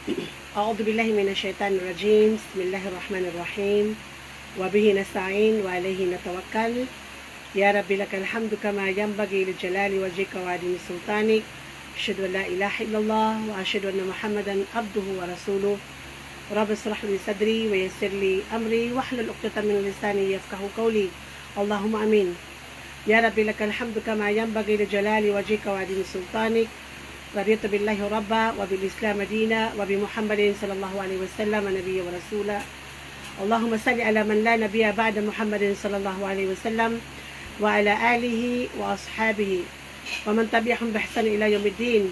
أعوذ بالله من الشيطان الرجيم. بسم الله الرحمن الرحيم. وبه نستعين وعليه نتوكل. يا رب لك الحمد كما ينبغي لجلال وجهك وعظيم سلطانك. أشهد أن لا إله إلا الله وأشهد أن محمدا عبده ورسوله. رب اشرح لي صدري ويسر لي أمري واحلل عقدة من لساني يفقهوا قولي. اللهم آمين. يا رب لك الحمد كما ينبغي لجلال وجهك وعظيم سلطانك. رضيت بالله ربا وبالإسلام دينا وبمحمد صلى الله عليه وسلم نبيا ورسولا. اللهم صل على من لا نبي بعد محمد صلى الله عليه وسلم وعلى آله وأصحابه ومن تبعهم بإحسان إلى يوم الدين.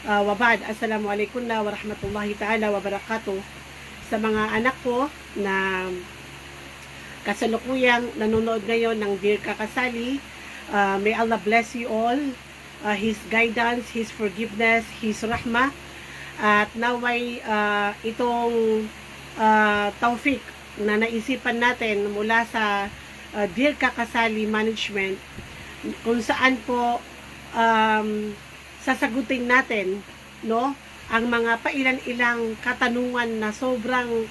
وبعد, السلام alaikum wa rahmatullahi ta'ala wa barakatuh. Sa mga anak ko na kasalukuyang nanonood ngayon ng Dear Kakasali, may Allah bless you all. His guidance, His forgiveness, His rahmah, at naway itong taufik na naisipan natin mula sa Dear Kakasali Management, kung saan po sasagutin natin, no, ang mga pailan-ilang katanungan na sobrang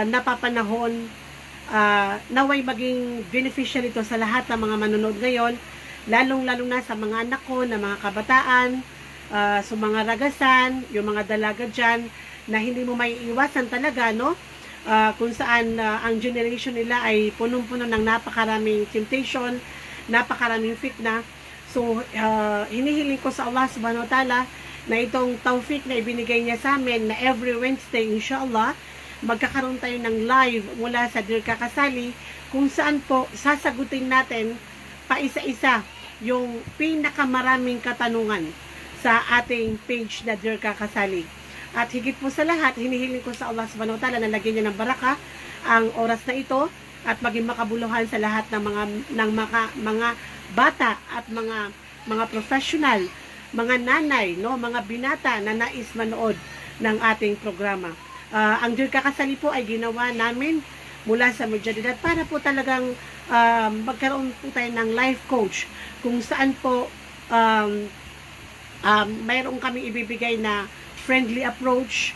napapanahon, naway maging beneficial ito sa lahat ng mga manonood ngayon, lalong-lalo na sa mga anak ko, na mga kabataan, sa mga ragasan, yung mga dalaga dyan, na hindi mo may iwasan talaga, no? Kung saan ang generation nila ay punong-puno ng napakaraming temptation, napakaraming fitna. So, hinihiling ko sa Allah subhanahu wa ta'ala na itong taufik na ibinigay niya sa amin, na every Wednesday, inshallah, magkakaroon tayo ng live mula sa Dear Kakasali, kung saan po sasagutin natin paisa-isa yung pinakamaraming katanungan sa ating page na Dear Kakasali. At higit po sa lahat, hinihiling ko sa Allah subhanahu wa ta'ala na lagyan niya ng baraka ang oras na ito at maging makabuluhan sa lahat ng mga bata at mga professional, mga nanay, no, mga binata na nais manood ng ating programa. Ang Dear Kakasali po ay ginawa namin mula sa Mujadidad para po talagang magkaroon po tayo ng life coach, kung saan po mayroon kami ibibigay na friendly approach,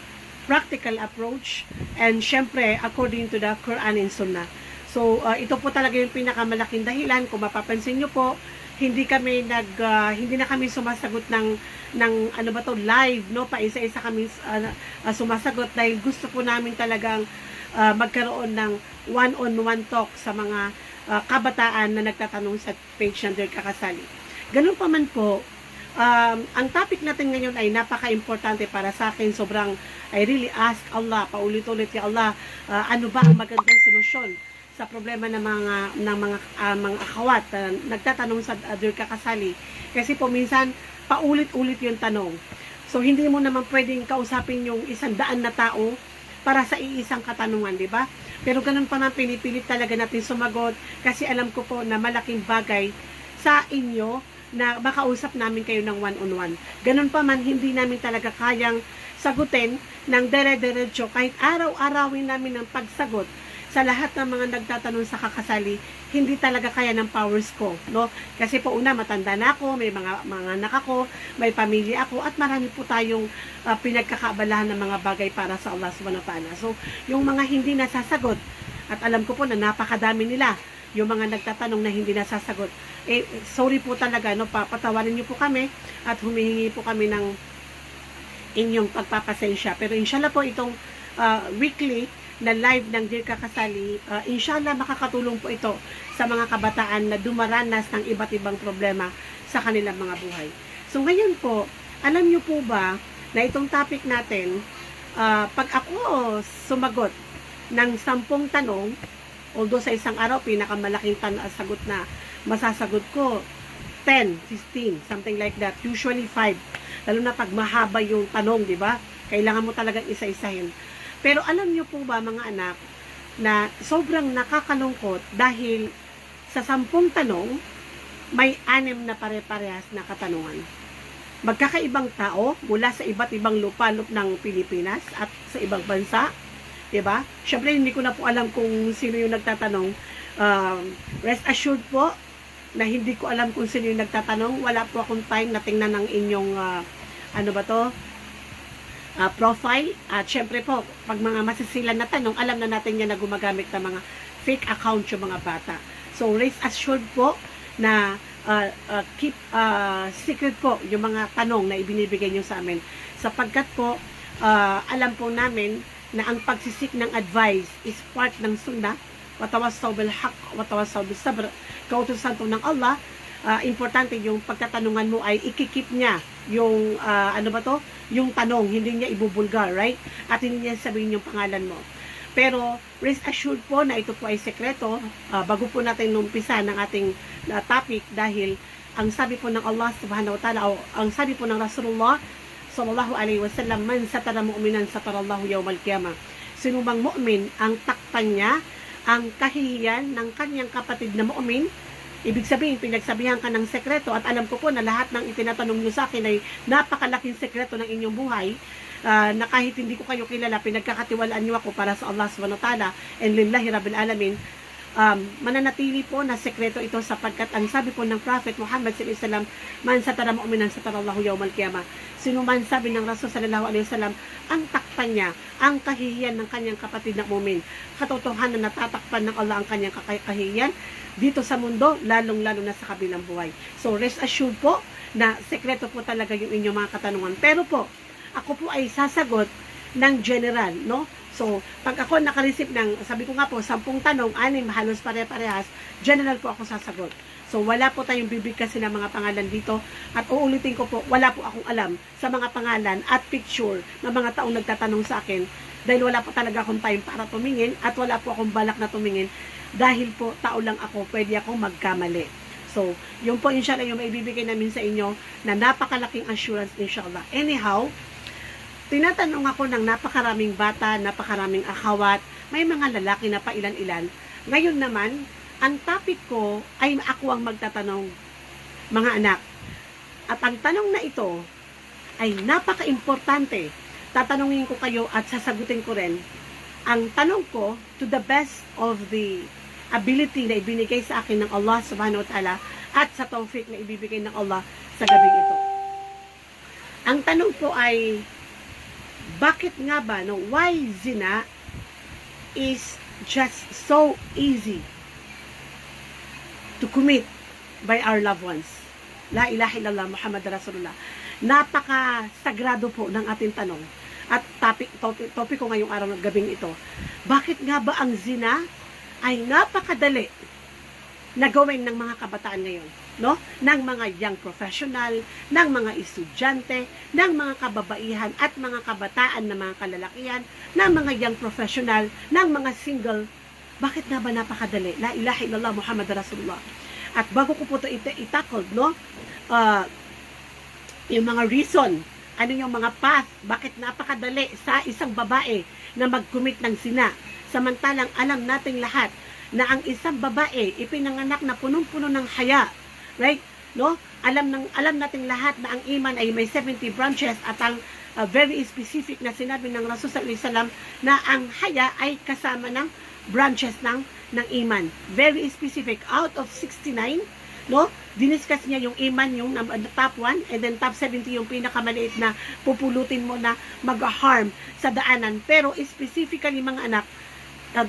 practical approach, and syempre according to the Quran and Sunnah. So ito po talaga yung pinakamalaking dahilan. Kung mapapansin nyo po, hindi na kami sumasagot ng ano ba to, live, no, pa isa-isa kami sumasagot, dahil gusto po namin talagang magkaroon ng one-on-one talk sa mga kabataan na nagtatanong sa page ng Dear Kakasali. Ganun pa man po, ang topic natin ngayon ay napaka-importante para sa akin. I really ask Allah, paulit-ulit, ya Allah, ano ba ang magandang solusyon sa problema ng mga akhawat nagtatanong sa Dear Kakasali. Kasi po minsan, paulit-ulit yung tanong. So, hindi mo naman pwedeng kausapin yung 100 na tao para sa iisang katanungan, di ba? Pero ganun pa man, pinipilit talaga natin sumagot, kasi alam ko po na malaking bagay sa inyo na makausap namin kayo ng one-on-one. Ganun pa man, hindi namin talaga kayang sagutin ng dire-diretso, kahit araw-arawin namin ng pagsagot sa lahat ng mga nagtatanong sa Kakasali, hindi talaga kaya ng powers ko, no? Kasi po, una, matanda na ako, may mga anak ako, may pamilya ako, at marami po tayong pinagkakaabalahan ng mga bagay para sa Allah subhanahu wa ta'ala. So, yung mga hindi nasasagot, at alam ko po na napakadami nila, yung mga nagtatanong na hindi nasasagot, sorry po talaga, no? Patawarin niyo po kami, at humihingi po kami ng inyong pagpapasensya. Pero inshallah po, itong weekly na live ng Dear Kakasali, inshallah makakatulong po ito sa mga kabataan na dumaranas ng iba't ibang problema sa kanilang mga buhay. So ngayon po, alam niyo po ba na itong topic natin, pag ako sumagot ng 10 tanong, although sa isang araw pinakamalaking sagot na masasagot ko 10, 15, something like that, usually 5, lalo na pag mahaba yung tanong, di ba? Kailangan mo talagang isa-isahin. Pero alam niyo po ba, mga anak, na sobrang nakakalungkot dahil sa 10 tanong, may 6 na pare-parehas na katanungan. Magkakaibang tao mula sa iba't ibang lupalop ng Pilipinas at sa ibang bansa, diba? Siyempre, hindi ko na po alam kung sino yung nagtatanong. Rest assured po na hindi ko alam kung sino yung nagtatanong. Wala po akong time na tingnan ng inyong ano ba to? profile. At syempre po, pag mga masisilan na tanong, alam na natin yan na gumagamit ng mga fake account yung mga bata. So, rest assured po na keep secret po yung mga tanong na ibinibigay nyo sa amin. Sapagkat po, alam po namin na ang pagsisik ng advice is part ng sunnah, watawassaw bil haqq, watawassaw bis sabr, kautusan po ng Allah. Importante yung pagkatanungan mo ay ikikip niya yung yung tanong, hindi niya ibubulgar, right? At hindi niya sabihin yung pangalan mo. Pero rest assured po na ito po ay sekreto, bago po natin numpisa ng ating topic, dahil ang sabi po ng Allah subhanahu wa ta'ala, o ang sabi po ng Rasulullah sallallahu alaihi wasallam, man satara mu'minan satarallahu yawmal qiyamah. Sino bang mu'min, ang takpan niya ang kahihiyan ng kanyang kapatid na mu'min. Ibig sabihin, pinagsabihan ka ng sekreto, at alam ko po na lahat ng itinatanong nyo sa akin ay napakalaking sekreto ng inyong buhay, na kahit hindi ko kayo kilala, pinagkakatiwalaan nyo ako para sa Allah subhanahu wa ta'ala and lillahi rabbil alamin. Mananatili po na sekreto ito, sapagkat ang sabi po ng Prophet Muhammad sallallahu alaihi wasallam, man satara mu'minan satarallahu yawmal qiyamah. Sino man, sabi ng Rasul sallallahu alaihi wasallam, ang takpan niya ang kahihiyan ng kanyang kapatid na mu'min. Katotohanan na tatakpan ng Allah ang kanyang kahihiyan dito sa mundo, lalong-lalo na sa kabilang buhay. So rest assured po na sekreto po talaga yung inyong mga katanungan. Pero po, ako po ay sasagot ng general, no? So, pag ako nakareceive ng, sabi ko nga po, 10 tanong, 6, halos pare-parehas, general po ako sasagot. So, wala po tayong bibigkasin ng mga pangalan dito. At uulitin ko po, wala po akong alam sa mga pangalan at picture ng mga taong nagtatanong sa akin, dahil wala po talaga akong time para tumingin, at wala po akong balak na tumingin, dahil po tao lang ako, pwede akong magkamali. So, yun po inshallah yung maibibigay namin sa inyo na napakalaking assurance inshallah. Anyhow, tinatanong ako ng napakaraming bata, napakaraming akhawat, may mga lalaki na pailan-ilan. Ngayon naman, ang topic ko ay ako ang magtatanong, mga anak. At ang tanong na ito ay napaka-importante. Tatanungin ko kayo at sasagutin ko rin. Ang tanong ko, to the best of the ability na ibinigay sa akin ng Allah subhanahu wa ta'ala, at sa tawfiq na ibibigay ng Allah sa gabing ito. Ang tanong ko ay, bakit nga ba, no, why zina is just so easy to commit by our loved ones? La ilaha illallah Muhammad Rasulullah. Napaka-sagrado po ng ating tanong. At topic ko ngayong araw ng gabing ito. Bakit nga ba ang zina ay napakadali na gawin ng mga kabataan ngayon, no? Ng mga young professional, ng mga estudyante, ng mga kababaihan at mga kabataan na mga kalalakihan, ng mga young professional, ng mga single. Bakit nga ba napakadali? La ilaha illallah Muhammad Rasulullah. At bago ko po ito itackle, no? Yung mga reason, ano yung mga path, bakit napakadali sa isang babae na mag-commit ng zina. Samantalang alam nating lahat na ang isang babae ipinanganak na punong-puno ng haya, right? No? Alam nating lahat na ang iman ay may 70 branches, at ang very specific na sinabi ng Rasul sallallahu alaihi wasallam na ang haya ay kasama ng branches ng iman. Very specific. Out of 69, no? Diniscuss niya yung iman, yung top 1, and then top 70 yung pinakamaliit na pupulutin mo na mag-harm sa daanan. Pero specifically, mga anak,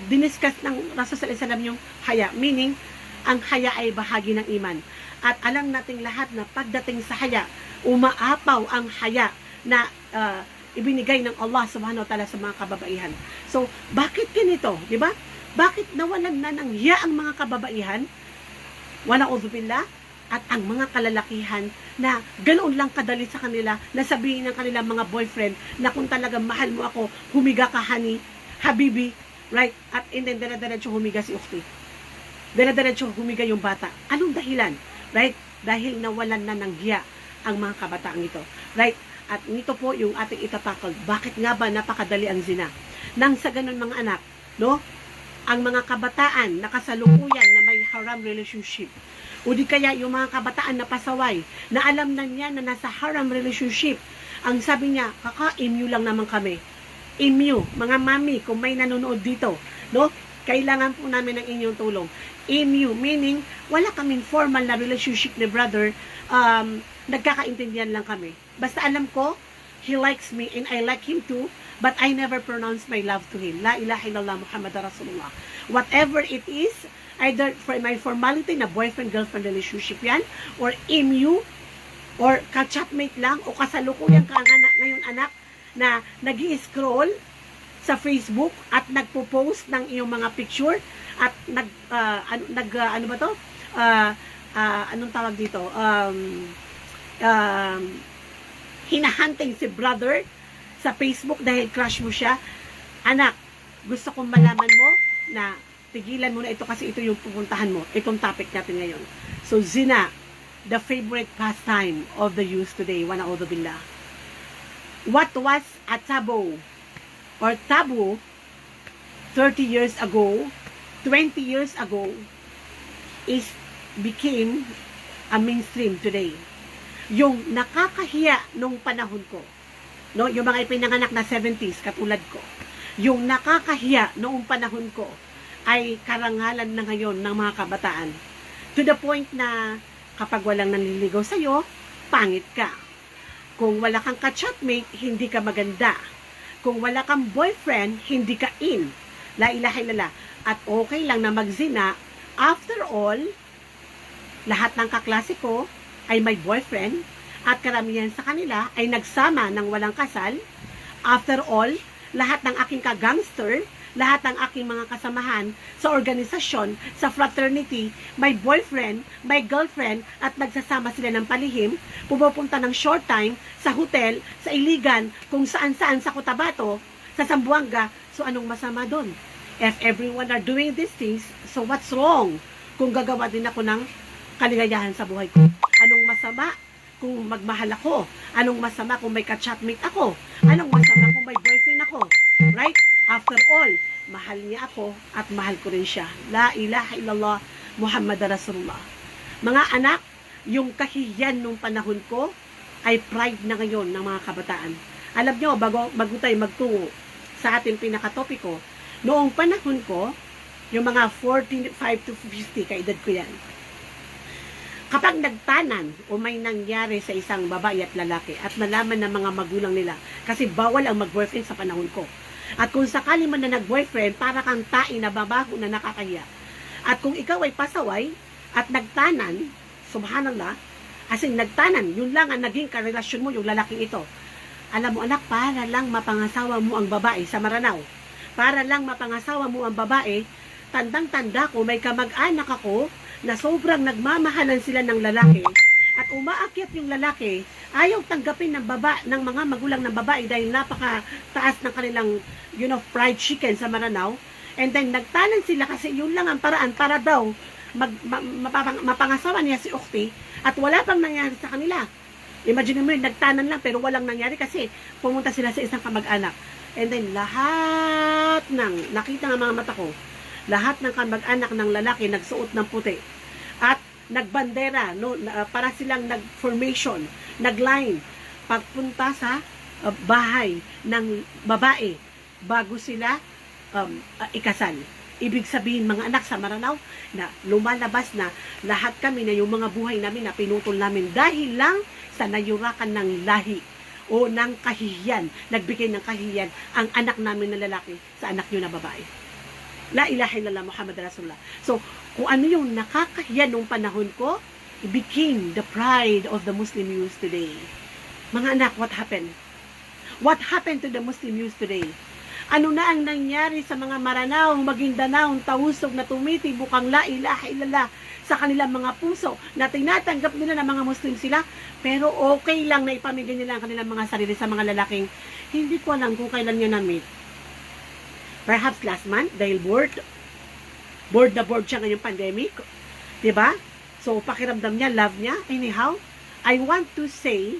diniscuss ng Rasul sallallahu alaihi wasallam yung haya, meaning ang haya ay bahagi ng iman. At alam nating lahat na pagdating sa haya, umaapaw ang haya na ibinigay ng Allah subhanahu wa ta'ala sa mga kababaihan. So, bakit ganito? Di ba? Bakit nawalan na ng hiya ang mga kababaihan? Wala udzubillah. At ang mga kalalakihan na ganoon lang kadali sa kanila na sabihin ng kanilang mga boyfriend na kung talagang mahal mo ako, humiga ka, honey, habibi, right? At then dire-diretso humiga si Ukti. Dire-diretso humiga yung bata. Anong dahilan? Right? Dahil nawalan na ng hiya ang mga kabataang ito. Right? At nito po yung ating itatakal. Bakit nga ba napakadali ang zina? Nang sa ganun, mga anak, no? Ang mga kabataan na kasalukuyan na may haram relationship, o di kaya yung mga kabataan na pasaway, na alam na niya na nasa haram relationship, ang sabi niya, kaka-immune lang naman kami. Immune, mga mami, kung may nanonood dito, no? Kailangan po namin ng inyong tulong. Immune, meaning, wala kaming formal na relationship ni brother, nagkakaintindihan lang kami. Basta alam ko, he likes me and I like him too, but I never pronounce my love to him. La ilaha illallah Muhammad Rasulullah. Whatever it is, either for my formality na boyfriend-girlfriend relationship yan, or MU, or ka-chatmate lang, o kasalukuyan ka ngayon anak, na nag-i-scroll sa Facebook at nagpo-post ng iyong mga picture at ano ba to? Anong tawag dito? Hinahunting si brother sa Facebook dahil crush mo siya. Anak, gusto kong malaman mo na tigilan mo na ito kasi ito yung pupuntahan mo. Itong topic natin ngayon. So, zina, the favorite pastime of the youth today. Wa na'udhu billah. What was a taboo or taboo 30 years ago, 20 years ago, is became a mainstream today. Yung nakakahiya nung panahon ko, no, yung mga ipinanganak na 70s katulad ko, yung nakakahiya noong panahon ko ay karangalan na ngayon ng mga kabataan. To the point na kapag walang nanliligaw sa'yo, pangit ka. Kung wala kang ka-chatmate, hindi ka maganda. Kung wala kang boyfriend, hindi ka in. La ilaha illallah. At okay lang na magzina. After all, lahat ng kaklase ko ay may boyfriend at karamihan sa kanila ay nagsama ng walang kasal. After all, lahat ng aking ka-gangster, lahat ng aking mga kasamahan sa organisasyon, sa fraternity, may boyfriend, may girlfriend, at nagsasama sila ng palihim, pumupunta ng short time sa hotel, sa Iligan, kung saan-saan sa Cotabato, sa Zamboanga. So anong masama doon? If everyone are doing these things, so what's wrong kung gagawa din ako ng kaligayahan sa buhay ko? Anong masama kung magmahal ako? Anong masama kung may ka-chatmate ako? Anong masama kung may boyfriend ako? Right? After all, mahal niya ako at mahal ko rin siya. La ilaha illallah Muhammad Rasulullah. Mga anak, yung kahiyan nung panahon ko ay pride na ngayon ng mga kabataan. Alam nyo, bago tayo magtungo sa ating pinakatopiko, noong panahon ko, yung mga 45 to 50, kaedad ko yan, kapag nagtanan o may nangyari sa isang babae at lalaki at nalaman ng mga magulang nila, kasi bawal ang mag-boyfriend sa panahon ko. At kung sakali man na nag-boyfriend, para kang tae na babago na nakakahiya. At kung ikaw ay pasaway at nagtanan, subhanallah, as in nagtanan, yun lang ang naging karelasyon mo, yung lalaking ito. Alam mo anak, para lang mapangasawa mo ang babae sa Maranao. Para lang mapangasawa mo ang babae, tandang-tanda ko, may kamag-anak ako na sobrang nagmamahalan sila ng lalaki. At umaakyat yung lalaki, ayaw tanggapin ng mga magulang ng babae dahil napaka-taas ng kanilang, fried chicken sa Maranao. And then, nagtanan sila kasi yun lang ang paraan para daw mapangasawa niya si Ukti at wala pang nangyari sa kanila. Imagine mo yun, nagtanan lang pero walang nangyari kasi pumunta sila sa isang kamag-anak. And then, lahat ng, nakita ng mga mata ko, lahat ng kamag-anak ng lalaki nagsuot ng puti. At nagbandera, no, para silang nag-formation, nag-line, pagpunta sa bahay ng babae bago sila ikasal. Ibig sabihin, mga anak sa Maranao, na lumalabas na lahat kami na yung mga buhay namin na pinutol namin dahil lang sa nayurakan ng lahi o ng kahihiyan, nagbigay ng kahihiyan ang anak namin na lalaki sa anak nyo na babae. La ilaha illallah Muhammad Rasulullah. So, kung ano yung nakakahiya nung panahon ko, it became the pride of the Muslim youth today. Mga anak, what happened? What happened to the Muslim youth today? Ano na ang nangyari sa mga Maranao, Maguindanao, Tausog na tumitibukang la ilaha illallah sa kanilang mga puso na tinatanggap nila na mga Muslim sila, pero okay lang na ipamigay nila ang kanilang mga sarili sa mga lalaking hindi ko alam kung kailan nyo na-meet. Perhaps last month, dahil bored na bored siya ngayong pandemic. Diba? So, pakiramdam niya, love niya. Anyhow, I want to say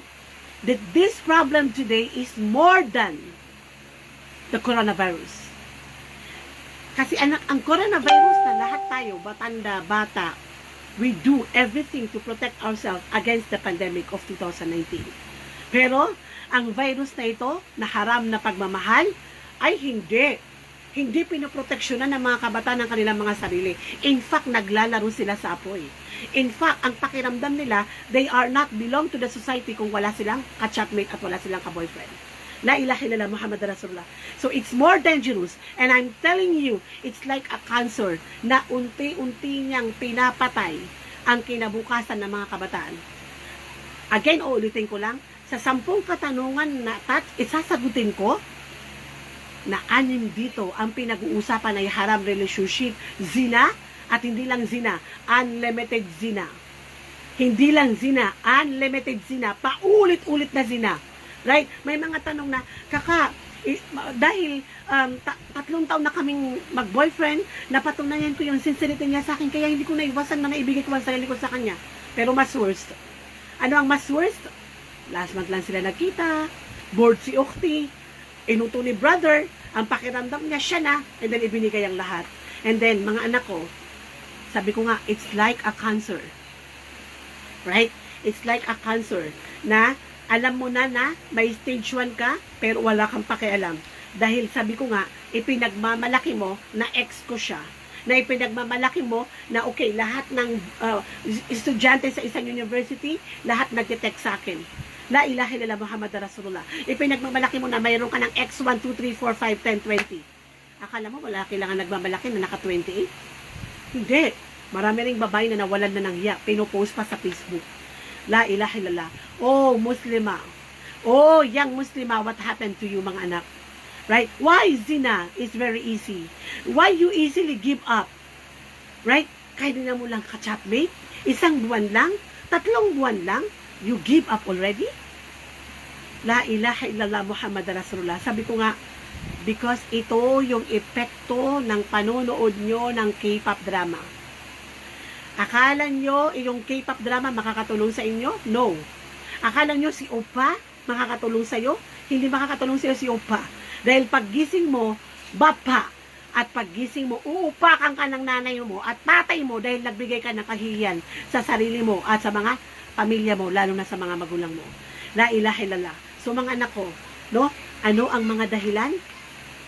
that this problem today is more than the coronavirus. Kasi ang coronavirus na lahat tayo, batanda, bata, we do everything to protect ourselves against the pandemic of 2019. Pero, ang virus na ito, na haram na pagmamahal, ay hindi. hindi pinoproteksyonan ng mga kabataan ng kanilang mga sarili. In fact, naglalaro sila sa apoy. In fact, ang pakiramdam nila, they are not belong to the society kung wala silang ka-chatmate at wala silang ka-boyfriend. La ilaha illallah Muhammad Rasulullah. So it's more dangerous. And I'm telling you, it's like a cancer na unti-unti niyang pinapatay ang kinabukasan ng mga kabataan. Again, uulitin ko lang, sa 10 katanungan na isasagutin ko, na 6 dito ang pinag-uusapan ay haram relationship, zina, at hindi lang zina, unlimited zina. Hindi lang zina, unlimited zina, paulit-ulit na zina. Right? May mga tanong na, dahil 3 taon na kaming mag-boyfriend, napatunayan ko yung sincerity niya sa akin, kaya hindi ko naiwasan na naibigay ko ang sarili ko sa kanya. Pero mas worst. Ano ang mas worst? Last month lang sila nagkita, bored si Ukhti, inuto ni brother, ang pakiramdam niya siya na, and then ibinigay ang lahat. And then, mga anak ko, sabi ko nga, it's like a cancer. Right? It's like a cancer na alam mo na may stage 1 ka, pero wala kang pakialam. Dahil sabi ko nga, ipinagmamalaki mo na ex ko siya. Na ipinagmamalaki mo na okay, lahat ng estudyante sa isang university, lahat nagte-text sa akin. La ilaha illallah Muhammad Rasulullah. Ipinagmamalaki mo na mayroon ka ng X 1, 2, 3, 4, 5, 10, 20. Akala mo wala kailangan nagmamalaki na naka 28? Hindi. Marami ring babae na nawalan na ng hiya. Pinopost pa sa Facebook. La ilaha illallah. Oh, Muslima. Oh, young Muslima, what happened to you, mga anak? Right? Why zina is very easy? Why you easily give up? Right? Kaya na mo lang ka-chatmate? 1 buwan lang? 3 buwan lang? You give up already? La ilaha illallah Muhammad Rasulullah. Sabi ko nga, because ito yung epekto ng panonood nyo ng K-pop drama. Akala nyo yung K-pop drama makakatulong sa inyo? No. Akala nyo si Oppa makakatulong sa iyo? Hindi makakatulong sa iyo si Oppa. Dahil paggising mo, bapa. At paggising mo, uupakan ka ng nanay mo at tatay mo dahil nagbigay ka ng kahihiyan sa sarili mo at sa mga pamilya mo, lalo na sa mga magulang mo. La ilaha illallah. So mga anak ko, no? Ano ang mga dahilan?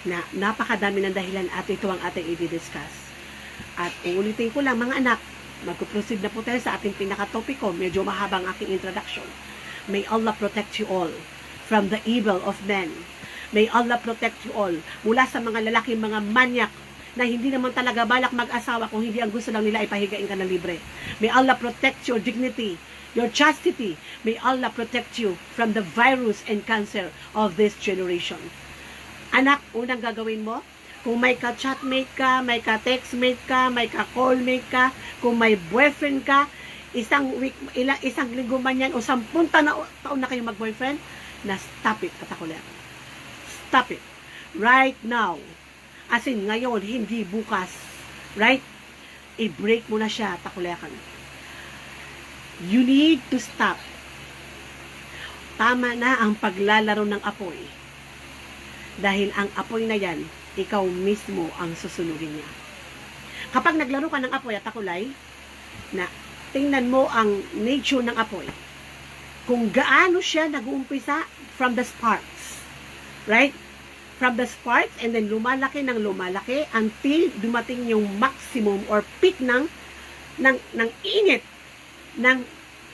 Na napakadami ng dahilan at ito ang ating i-discuss. At uulitin ko lang mga anak, magpo-proceed na po tayo sa ating pinaka-topiko. Medyo mahabang aking introduction. May Allah protect you all from the evil of men. May Allah protect you all mula sa mga lalaking mga manyak na hindi naman talaga balak mag-asawa kung hindi ang gusto lang nila ay pahigain ka na libre. May Allah protect your dignity, your chastity. May Allah protect you from the virus and cancer of this generation. Anak, unang gagawin mo, kung may ka-chatmate ka, may ka-textmate ka, may ka-callmate ka, kung may boyfriend ka, isang linggo man yan, o 10 taon na kayo mag-boyfriend, na stop it, katakulan. Stop it. Right now. As in, ngayon, hindi bukas. Right? I-break mo na siya, takulekan. You need to stop. Tama na ang paglalaro ng apoy. Dahil ang apoy na yan, ikaw mismo ang susunugin niya. Kapag naglaro ka ng apoy at takulay, na tingnan mo ang nature ng apoy. Kung gaano siya nag-uumpisa from the sparks. Right? From the sparks and then lumalaki ng lumalaki until dumating yung maximum or peak ng init ng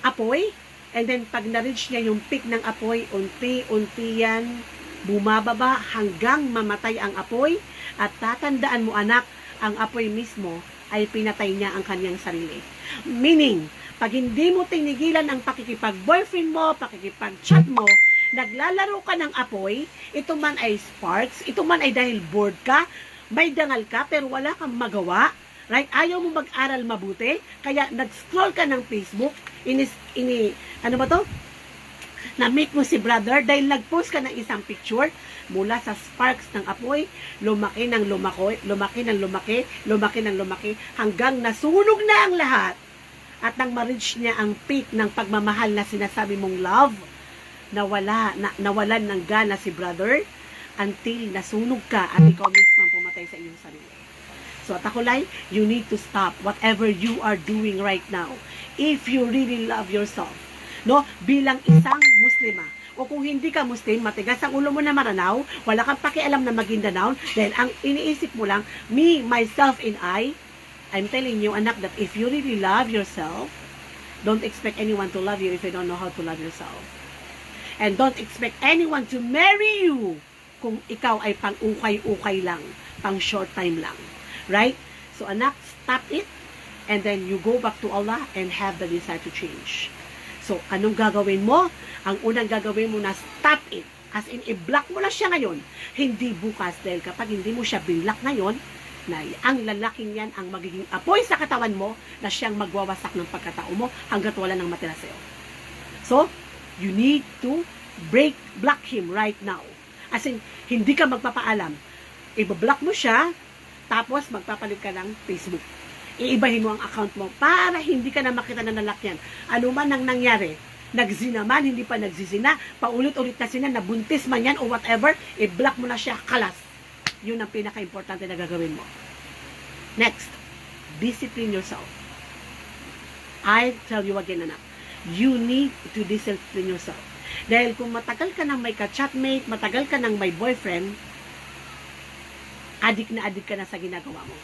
apoy. And then pag na-reach niya yung peak ng apoy, unti-unti yan bumababa hanggang mamatay ang apoy. At tatandaan mo anak, ang apoy mismo ay pinatay niya ang kanyang sarili. Meaning, pag hindi mo tinigilan ang pakikipag-boyfriend mo, pakikipag-chat mo, naglalaro ka ng apoy, ito man ay sparks, ito man ay dahil bored ka, may dangal ka, pero wala kang magawa, right? Ayaw mo mag-aral mabuti, kaya nag-scroll ka ng Facebook, ano ba to? Na-meet mo si brother, dahil nag-post ka ng isang picture, mula sa sparks ng apoy, lumaki ng lumaki, lumaki ng lumaki, lumaki ng lumaki, hanggang nasunog na ang lahat. At nang ma-reach niya ang peak ng pagmamahal na sinasabi mong love, nawalan ng gana si brother until nasunog ka at ikaw mismo ang pumatay sa iyong sarili. So at ako like, you need to stop whatever you are doing right now. If you really love yourself, no, bilang isang Muslima, O kung hindi ka Muslim, matigas ang ulo mo na maranaw, wala kang pakialam na Maguindanao, dahil ang iniisip mo lang, me, myself, and I'm telling you, anak, that if you really love yourself, don't expect anyone to love you if you don't know how to love yourself. And don't expect anyone to marry you kung ikaw ay pang-ukay-ukay lang, pang short time lang. Right? So anak, stop it, and then you go back to Allah and have the desire to change. So, anong gagawin mo? Ang unang gagawin mo na stop it. As in, i-block mo na siya ngayon. Hindi bukas. Dahil kapag hindi mo siya binlock ngayon, na ang lalaking yan ang magiging apoy sa katawan mo na siyang magwawasak ng pagkatao mo hanggat wala nang matira sa'yo. So, you need to block him right now. As in, hindi ka magpapaalam. I-block mo siya, tapos magpapalit ka ng Facebook. Iibahin mo ang account mo para hindi ka na makita na lalakyan. Ano man ang nangyari, nagzina man, hindi pa nagzizina, paulit-ulit na sina, nabuntis man yan o whatever, i-block mo na siya, kalas. Yun ang pinaka-importante na gagawin mo. Next, discipline yourself. I tell you again, anak, you need to discipline yourself. Dahil kung matagal ka nang may ka-chatmate, matagal ka nang may boyfriend, adik ka na sa ginagawa mo.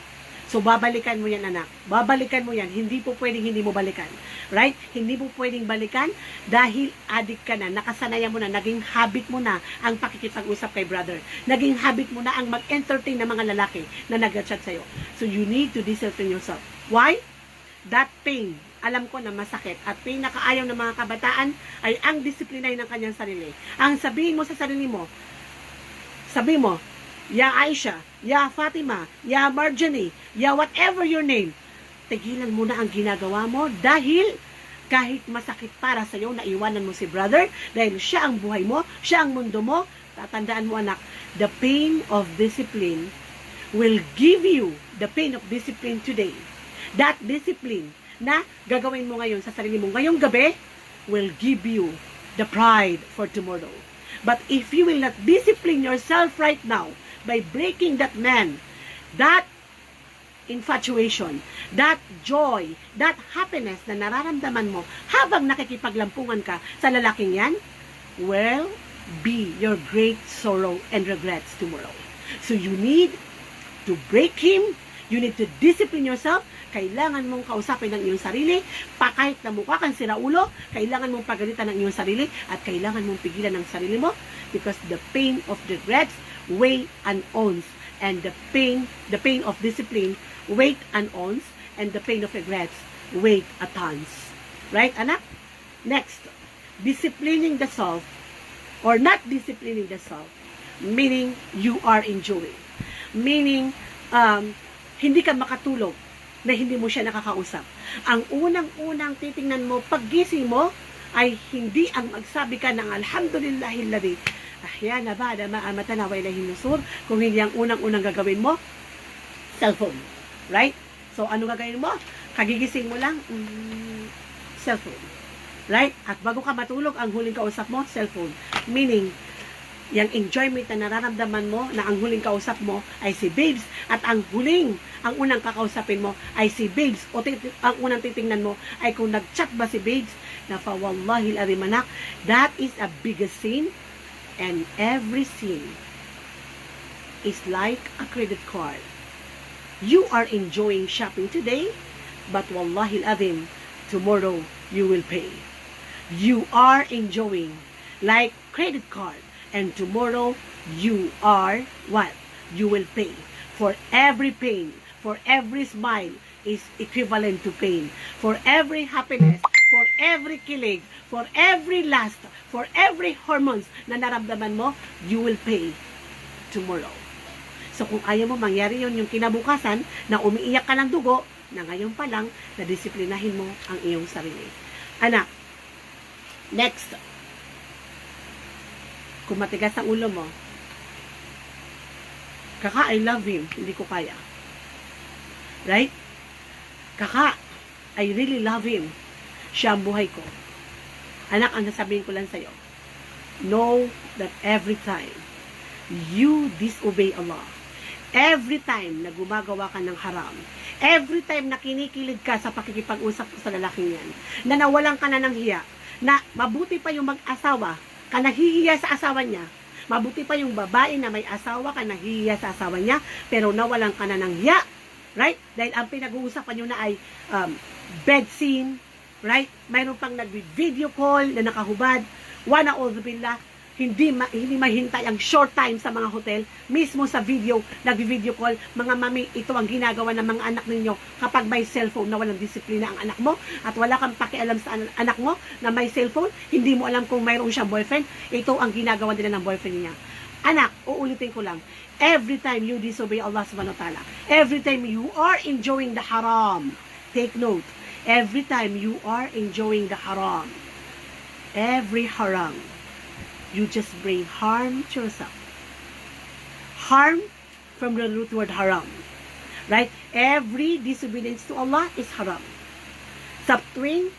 So, babalikan mo yan, anak. Babalikan mo yan. Hindi po pwedeng hindi mo balikan. Right? Hindi mo pwedeng balikan dahil addict ka na. Nakasanayan mo na. Naging habit mo na ang pakikipag-usap kay brother. Naging habit mo na ang mag-entertain ng mga lalaki na nag-chat sa'yo. So, you need to discipline yourself. Why? That pain, alam ko na masakit. At pinakaayaw ng mga kabataan ay ang disiplinay ng kanyang sarili. Ang sabihin mo sa sarili mo, sabi mo, Ya Aisha, Ya Fatima, Ya Marjorie, Ya whatever your name, tigilan mo na ang ginagawa mo dahil kahit masakit para sa iyo na iwanan mo si brother, dahil siya ang buhay mo, siya ang mundo mo, tatandaan mo anak, the pain of discipline will give you the pain of discipline today. That discipline na gagawin mo ngayon sa sarili mo ngayong gabi will give you the pride for tomorrow. But if you will not discipline yourself right now, by breaking that man, that infatuation, that joy, that happiness na nararamdaman mo habang nakikipaglampungan ka sa lalaking yan, will be your great sorrow and regrets tomorrow. So you need to break him, you need to discipline yourself, kailangan mong kausapin ng iyong sarili, kahit na mukha kang siraulo, kailangan mong pagalitan ng iyong sarili, at kailangan mong pigilan ng sarili mo, because the pain of regrets weigh an ounce, and the pain of discipline weight an ounce, and the pain of regrets weight a tons. Right, anak? Next, disciplining the self or not disciplining the self, meaning you are enjoying. Meaning, hindi ka makatulog na hindi mo siya nakakausap. Ang unang-unang titingnan mo, paggising mo, ay hindi ang magsabi ka ng alhamdulillahilladzi ahyana ba'da ma amatana wa ilayhi nusur, kung hindi ang unang-unang gagawin mo, cellphone. Right? So, ano gagawin mo? Kagigising mo lang, cellphone. Right? At bago ka matulog, ang huling kausap mo, cellphone. Meaning, yung enjoyment na nararamdaman mo na ang huling kausap mo ay si babes, at ang unang kakausapin mo ay si babes, o ang unang titingnan mo ay kung nag-chat ba si babes, na fa wallahi al-azim anak, that is a biggest sin, and every sin is like a credit card. You are enjoying shopping today, but wallahi al-azim, tomorrow you will pay. You are enjoying like credit card, and tomorrow you are what? You will pay. For every pain, for every smile is equivalent to pain. For every happiness, for every kilig, for every lust, for every hormones na naramdaman mo, you will pay tomorrow. So kung ayaw mo mangyari yun, yung kinabukasan na umiiyak ka ng dugo, na ngayon pa lang, na disiplinahin mo ang iyong sarili. Anak, next, kung matigas ang ulo mo, kaka, I love him, hindi ko kaya. Right? Kaka, I really love him. Siya ang buhay ko. Anak, ang sasabihin ko lang sa'yo, know that every time you disobey Allah, every time na gumagawa ka ng haram, every time na kinikilig ka sa pakikipag-usap sa lalaking yan, na nawalan ka na ng hiya, na mabuti pa yung mag-asawa ka nahihiya sa asawa niya. Mabuti pa yung babae na may asawa ka nahihiya sa asawa niya, pero nawalan ka na ng hiya. Right? Dahil ang pinag-uusapan nyo na ay bed scene. Right? Mayroon pang nag-video call na nakahubad. Wa'na'udzubillah. Hindi mahintay ang short time sa mga hotel, mismo sa nag-video call. Mga mami, ito ang ginagawa ng mga anak ninyo kapag may cellphone na walang disiplina ang anak mo at wala kang pakialam sa anak mo na may cellphone, hindi mo alam kung mayroong siyang boyfriend, ito ang ginagawa nila ng boyfriend niya. Anak, uulitin ko lang, every time you disobey Allah subhanahu wa ta'ala, every time you are enjoying the haram, take note, every time you are enjoying the haram, every haram, you just bring harm to yourself. Harm from the root word haram. Right? Every disobedience to Allah is haram. Subtween,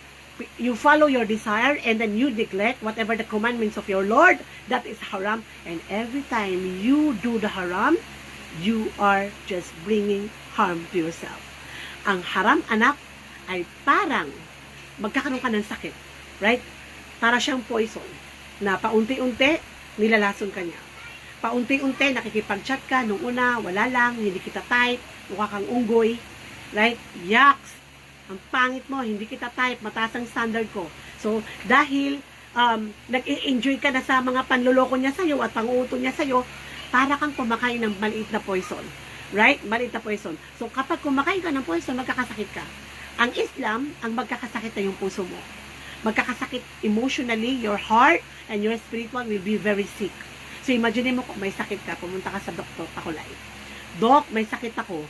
you follow your desire and then you neglect whatever the commandments of your Lord, that is haram. And every time you do the haram, you are just bringing harm to yourself. Ang haram, anak, ay parang magkakaroon ka ng sakit. Right? Para siyang poison na paunti-unti, nilalason ka niya. Paunti-unti, nakikipag-chat ka, nung una, wala lang, hindi kita type, mukha kang unggoy, right? Yaks, ang pangit mo, hindi kita type, mataas ang standard ko. So, dahil nag-enjoy ka na sa mga panloloko niya sa'yo at panguuto niya sa'yo, para kang kumakain ng maliit na poison. Right? Maliit na poison. So, kapag kumakain ka ng poison, magkakasakit ka. Ang Islam, ang magkakasakit na yung puso mo. Magkakasakit emotionally, your heart and your spiritual will be very sick. So imagine mo kung may sakit ka, pumunta ka sa doktor, pakulay. Dok, may sakit ako.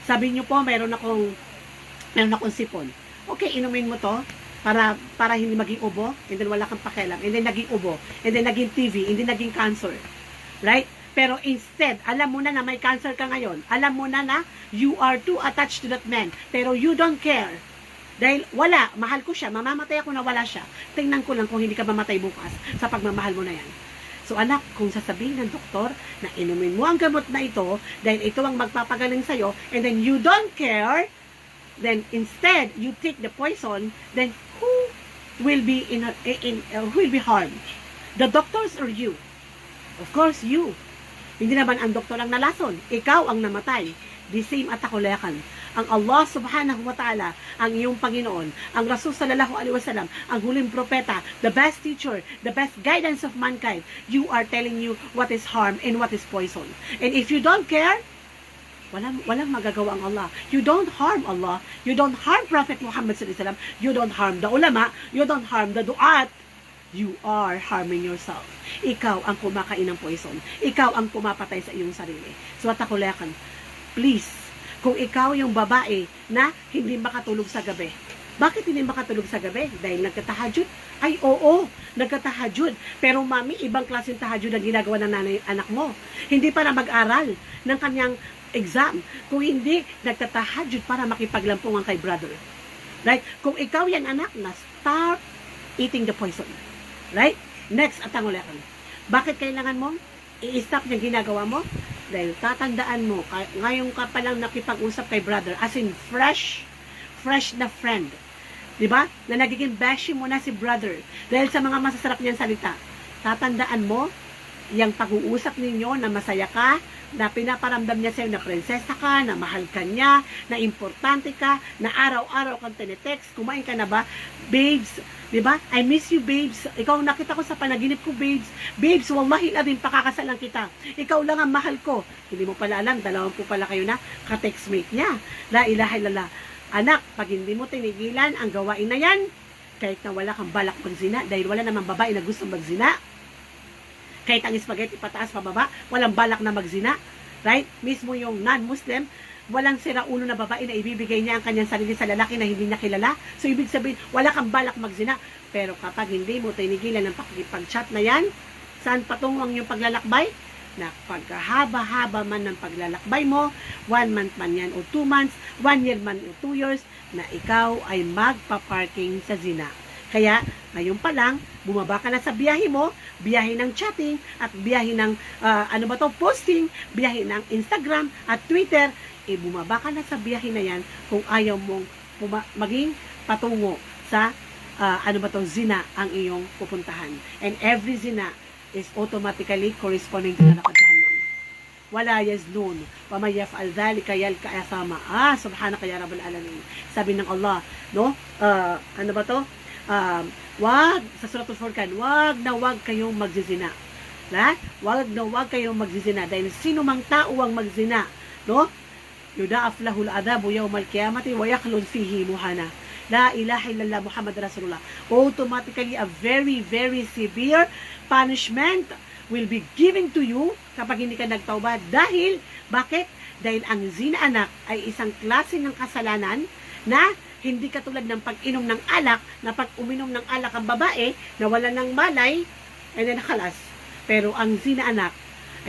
Sabi niyo po, meron akong sipon. Okay, inumin mo to para hindi maging ubo, and then wala kang pakialam, and then naging ubo, and then naging TB, and then naging cancer. Right? Pero instead, alam mo na may cancer ka ngayon. Alam mo na you are too attached to that man. Pero you don't care. Dahil wala, mahal ko siya, mamamatay ako na wala siya. Tingnan ko lang kung hindi ka mamatay bukas sa pagmamahal mo na yan. So anak, kung sasabihin ng doktor na inumin mo ang gamot na ito, dahil ito ang magpapagaling sa'yo, and then you don't care, then instead, you take the poison, then who will be who will be harmed? The doctors or you? Of course, you. Hindi naman ang doktor ang nalason. Ikaw ang namatay. The same at akulakan. Ang Allah subhanahu wa ta'ala, ang iyong Panginoon, ang Rasul sallallahu alaihi wasallam, ang huling propeta, the best teacher, the best guidance of mankind, you are telling you what is harm and what is poison. And if you don't care, walang magagawa ang Allah. You don't harm Allah. You don't harm Prophet Muhammad sallallahu alaihi wasallam. You don't harm the ulama. You don't harm the du'at. You are harming yourself. Ikaw ang kumakain ng poison. Ikaw ang pumapatay sa iyong sarili. So at akulakan, please, kung ikaw yung babae na hindi makatulog sa gabi. Bakit hindi makatulog sa gabi? Dahil nagkatahajud? Ay, oo, nagkatahajud. Pero mami, ibang klaseng tahajud ang ginagawa ng nanay anak mo. Hindi para mag-aral ng kanyang exam. Kung hindi, nagkatahajud para makipaglampungan kay brother. Right? Kung ikaw yan anak, na start eating the poison. Right? Next, at angulakan. Bakit kailangan mo i-stop yung ginagawa mo? Dahil tatandaan mo, ngayon ka palang nakipag-usap kay brother, as in fresh na friend. Diba? Na nagiging beshi mo na si brother. Dahil sa mga masasarap niyang salita. Tatandaan mo, yung pag-uusap ninyo na masaya ka, na pinaparamdam niya sa'yo na prinsesa ka, na mahal ka niya, na importante ka, na araw-araw kang tinetext, kumain ka na ba? Babes, diba? I miss you, babes. Ikaw nakita ko sa panaginip ko, babes. Babes, wallahi labing pakakasalan kita. Ikaw lang ang mahal ko. Hindi mo pala alam, dalawang po pala kayo na ka-textmate niya. La ilaha illallah. Anak, pag hindi mo tinigilan ang gawain na yan, kahit na wala kang balak magzina, dahil wala namang babae na gusto magzina, kahit ang spaghetti pataas pababa, walang balak na magzina, right? Mismo yung non-Muslim, walang siraulo na babae na ibibigay niya ang kanyang sarili sa lalaki na hindi niya kilala. So, ibig sabihin, wala kang balak magzina. Pero kapag hindi mo tinigilan ng pakikipag-chat na yan, saan patungo ang iyong paglalakbay? Na pagkahaba-haba man ng paglalakbay mo, 1 month man yan o 2 months, 1 year man o 2 years, na ikaw ay magpa-parking sa zina. Kaya, ngayon pa lang, bumaba ka na sa biyahe mo, biyahe ng chatting, at biyahe ng, posting, biyahe ng Instagram at Twitter, bumaba ka na sa biyahe na yan kung ayaw mong maging patungo sa zina ang iyong pupuntahan. And every zina is automatically corresponding to neraka jahannam. Wala yaznun wa may yaf'al dhalika yalqa asama. Subhanaka ya rabbal alamin. Sabi ng Allah, no? Wag sa suratul Furqan, wag kayong magzizina. Wag kayong magzizina dahil sino mang tao ang magzina, no? Yuda'af lahul adabu yawmal qiyamati wa yakhlud fihi muhana. La ilaha illallah Muhammad Rasulullah. Automatically a very, very severe punishment will be given to you kapag hindi ka nagtauba. Dahil, bakit? Dahil ang zina anak ay isang klase ng kasalanan na hindi katulad ng pag-inom ng alak, na pag uminom ng alak ang babae, nawala ng malay, and then nakalas. Pero ang zina anak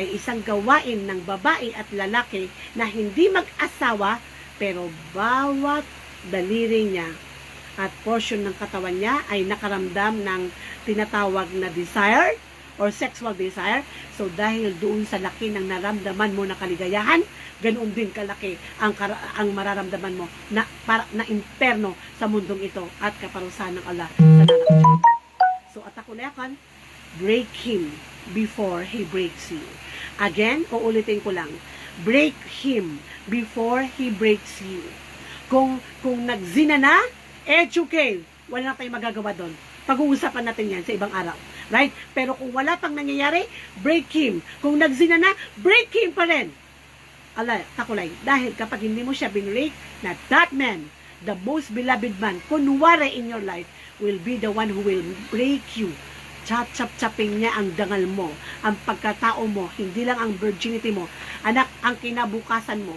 ay isang gawain ng babae at lalaki na hindi mag-asawa, pero bawat daliri niya at portion ng katawan niya ay nakaramdam ng tinatawag na desire or sexual desire. So dahil doon sa laki ng naramdaman mo na kaligayahan, ganoon din kalaki ang mararamdaman mo na imperno sa mundong ito at kaparusahan ng Allah sa nanak. So atakulakan, break him before he breaks you. Again, uulitin ko lang, break him before he breaks you. Kung nagzina na, educate. Wala na tayong magagawa doon. Pag-uusapan natin yan sa ibang araw. Right? Pero kung wala pang nangyayari, break him. Kung nagzina na, break him pa rin. Allah, takulay. Dahil kapag hindi mo siya binrake, na that man, the most beloved man, kunwari in your life, will be the one who will break you. Chap-chap-chapin niya ang dangal mo, ang pagkatao mo, hindi lang ang virginity mo. Anak, ang kinabukasan mo,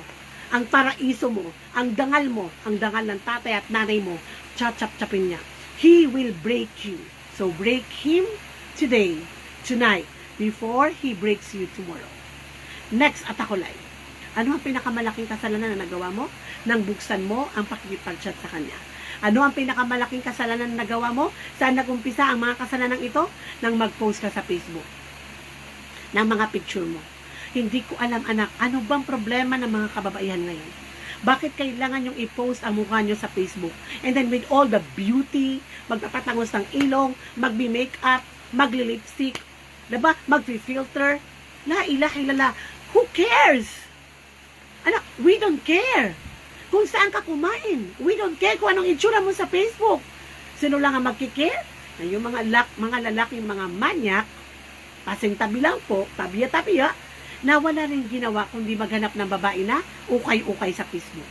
ang paraiso mo, ang dangal mo, ang dangal ng tatay at nanay mo, chap-chap-chapin niya. He will break you. So break him today, tonight, before he breaks you tomorrow. Next, atakulay. Ano ang pinakamalaking kasalanan na nagawa mo? Nang buksan mo ang pakikipag-chat sa kanya. Ano ang pinakamalaking kasalanan na nagawa mo? Saan nagumpisa ang mga kasalanan ito? Nang mag-post ka sa Facebook ng mga picture mo. Hindi ko alam, anak, ano bang problema ng mga kababaihan ngayon? Bakit kailangan yung i-post ang mukha nyo sa Facebook? And then with all the beauty, magpapatangos ng ilong, magbi-makeup, magli-lipstick, diba? Magfi-filter. La ilaha illallah. Who cares? Anak, we don't care. Kung saan ka kumain. We don't care kung anong itsura mo sa Facebook. Sino lang ang magkikare? Yung mga lalaking mga manyak, pasing tabi lang po, tabiya-tabiya, na wala rin ginawa kundi maghanap ng babae na ukay-ukay sa Facebook.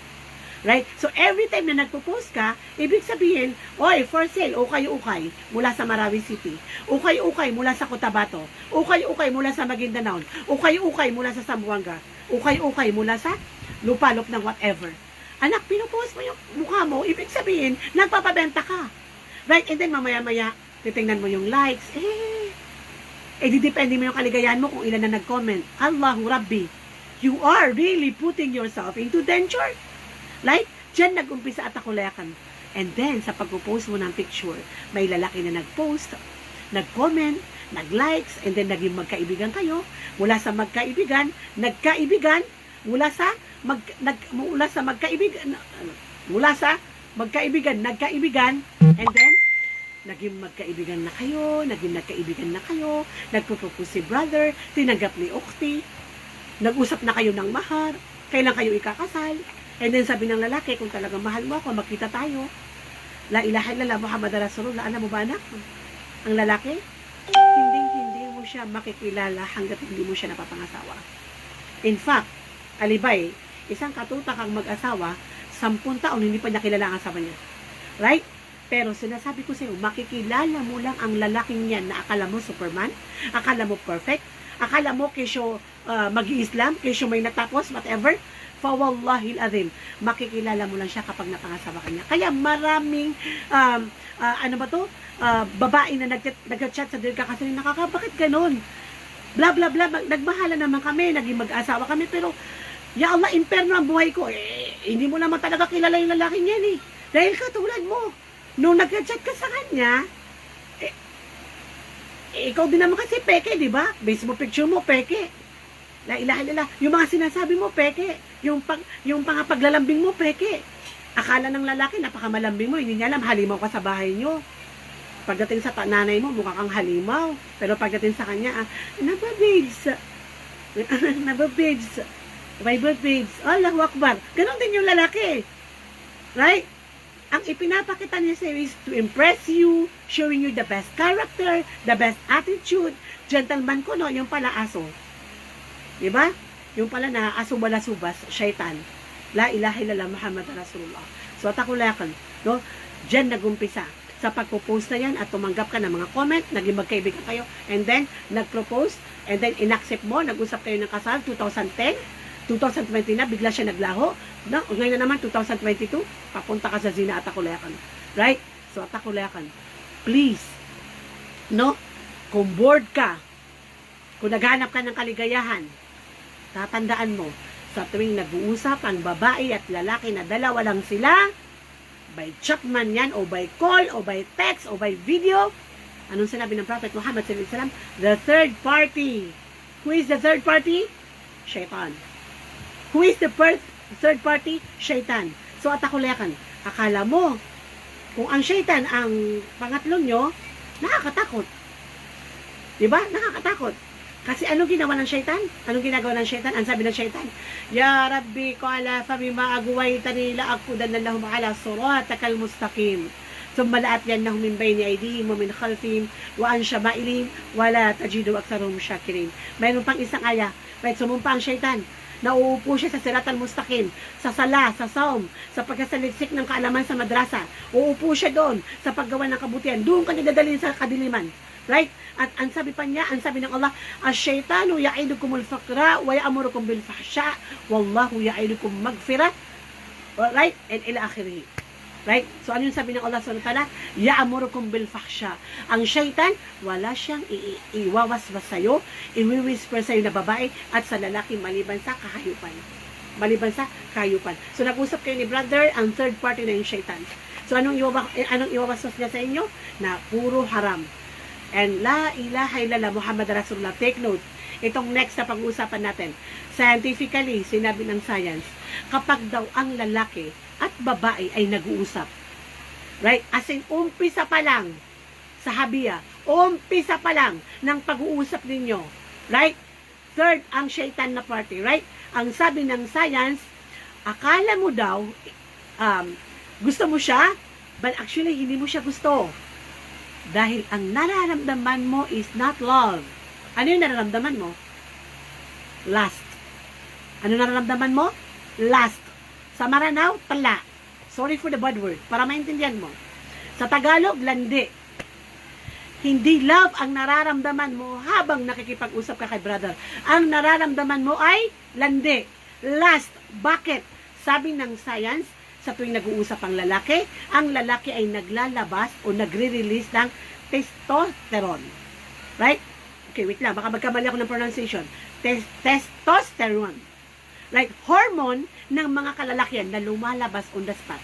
Right? So, every time na nagpo-post ka, ibig sabihin, oy, for sale, ukay-ukay mula sa Marawi City. Ukay-ukay mula sa Cotabato. Ukay-ukay mula sa Maguindanao. Ukay-ukay mula sa Zamboanga. Ukay-ukay mula sa Lupalop ng whatever. Anak, pinupost mo yung mukha mo, ibig sabihin, nagpapabenta ka. Right? And then, mamaya-maya, titingnan mo yung likes. Didepende mo yung kaligayahan mo kung ilan na nag-comment. Allahu Rabbi, you are really putting yourself into danger. Like, dyan nag-umpisa at akulayakan. And then, sa pag-post mo ng picture, may lalaki na nag-post, nag-comment, nag-likes, and then naging magkaibigan kayo. Mula sa magkaibigan, nagkaibigan, mula sa magkaibigan, nagkaibigan, and then, naging magkaibigan na kayo, nagpropose si brother, tinanggap ni Ukhti, nag-usap na kayo ng mahar, kailan kayo ikakasal, and then sabi ng lalaki, kung talagang mahal mo ako, magkita tayo. La ilaha illallah Muhammad Rasulullah. Alam mo ba, anak? Ang lalaki, hindi mo siya makikilala hanggat hindi mo siya napapangasawa. In fact, alibay, isang katutakang mag-asawa, 10 taon hindi pa niya kilala ang asawa niya. Right? Pero sinasabi ko sa'yo, makikilala mo lang ang lalaking yan na akala mo Superman, akala mo perfect, akala mo kesyo mag-i-Islam, kesyo may natapos, whatever. Fawallahil azim, makikilala mo lang siya kapag napangasawa ka niya. Kaya maraming, babae na nag-chat sa dirka kasi bakit ganun? Bla bla bla, nagmahala naman kami, naging mag-asawa kami, pero ya Allah, imperno ang buhay ko. Hindi mo naman talaga kilala yung lalaking yan eh. Dahil katulad mo, nung nag-chat ka sa kanya, ikaw din naman kasi peke, di ba? Base mo picture mo, peke. La ilaha illallah. Yung mga sinasabi mo, peke. Yung paglalambing mo, peke. Akala ng lalaki, napakamalambing mo, hindi niya alam, halimaw ka sa bahay nyo. Pagdating sa nanay mo, mukha kang halimaw. Pero pagdating sa kanya, nabababes. Nabababes. Babes. Allahu Akbar. Ganon din yung lalaki. Right? Ang ipinapakita niya sa'yo is to impress you, showing you the best character, the best attitude. Gentleman ko, no? Yung pala aso. Diba? Yung pala na aso wala subas, syaitan. La ilaha illallah Muhammad Rasulullah. So, takulakan. No? Diyan nagumpisa sa pagpo-post na yan at tumanggap ka ng mga comment, naging magkaibigan kayo, and then, nag-propose, and then, inaccept mo, nag-usap kayo ng kasal, 2010, 2020 na, bigla siya naglaho. No? Ngayon na naman, 2022, papunta ka sa zina at takulakan. Right? So, takulakan. Please, no? Kung bored ka, kung naghanap ka ng kaligayahan, tatandaan mo, sa tuwing nag-uusap ang babae at lalaki na dalawa lang sila, by chat man yan, o by call, o by text, o by video, anong sinabi ng Prophet Muhammad sallallahu alaihi wasallam? The third party. Who is the third party? Shaitan. Who is the third party? Shaitan. So, atakulakan. Akala mo, kung ang shaitan ang pangatlo nyo, nakakatakot. Diba? Nakakatakot. Kasi anong ginawa ng shaitan? Anong ginagawa ng shaitan? Ang sabi ng shaitan, Ya Rabbi, qala famima agwaytani la aqudanna lahum ala siratakal mustaqim. Thumma la'atiyannahum min bayni aydihim wa min khalfihim wa an shama'ilihim wa la tajidu aktharuhum shakirin. Mayroon pang isang aya. Right, sumumpa ang shaitan. Nauupo siya sa siratal mustaqim, sa sala, sa saum, sa pagkasaliksik ng kaalaman sa madrasa. Uupo siya doon sa paggawa ng kabutihan. Doon ka dadalhin sa kadiliman. Right? At ang sabi pa niya, ang sabi ng Allah, Ash-shaytanu ya'idukumul faqra wa ya'murukum bil fahsya wallahu ya'idukum magfirah. Right? And ila akhirih. Right? So ano yung sabi ng Allah subhanahu wa ta'ala? Ya'murukum bil fahsya. Ang shaytan, wala siyang iwawaswas sa'yo, iwi-whisper sa'yo na babae at sa lalaki maliban sa kahayupan. Maliban sa kahayupan. So nag-usap kayo ni brother, ang third party na yung shaytan. So anong iwawaswas niya sa inyo? Na puro haram. And la ilaha illallah Muhammad Rasulullah. Take note. Itong next na pag-uusapan natin. Scientifically, sinabi ng science, kapag daw ang lalaki at babae ay nag-uusap. Right? As in, umpisa pa lang sa habiya. Umpisa pa lang ng pag-uusap ninyo. Right? Third, ang shaitan na party. Right? Ang sabi ng science, akala mo daw, gusto mo siya, but actually, hindi mo siya gusto. Dahil ang nararamdaman mo is not love. Ano yung nararamdaman mo? Lust. Ano nararamdaman mo? Lust. Sa Maranao, tala. Sorry for the bad word. Para maintindihan mo. Sa Tagalog, landi. Hindi love ang nararamdaman mo habang nakikipag-usap ka kay brother. Ang nararamdaman mo ay landi. Lust. Bakit? Sabi ng science, sa tuwing nag-uusap ang lalaki ay naglalabas o nagre-release ng testosterone. Right? Okay, wait lang. Baka magkamali ako ng pronunciation. Testosterone. Right? Hormone ng mga kalalakihan na lumalabas on the spot.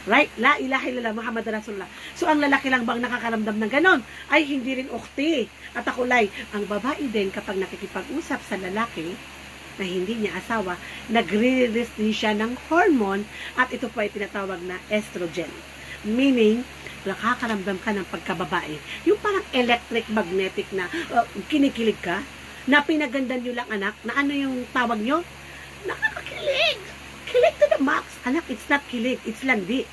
Right? La ilaha illallah Muhammad Rasulullah. So, ang lalaki lang bang nakakaramdam ng ganon? Ay, hindi rin ukti. At akulay, ang babae din kapag nakikipag-usap sa lalaki, na hindi niya asawa, nagre-release din siya ng hormone at ito po ay tinatawag na estrogen. Meaning, nakakaramdam ka ng pagkababae. Yung parang electric magnetic na kinikilig ka, na pinaganda nyo lang anak, na ano yung tawag nyo? Nakakakilig! Kilig to the max. Anak, it's not kilig, it's landi.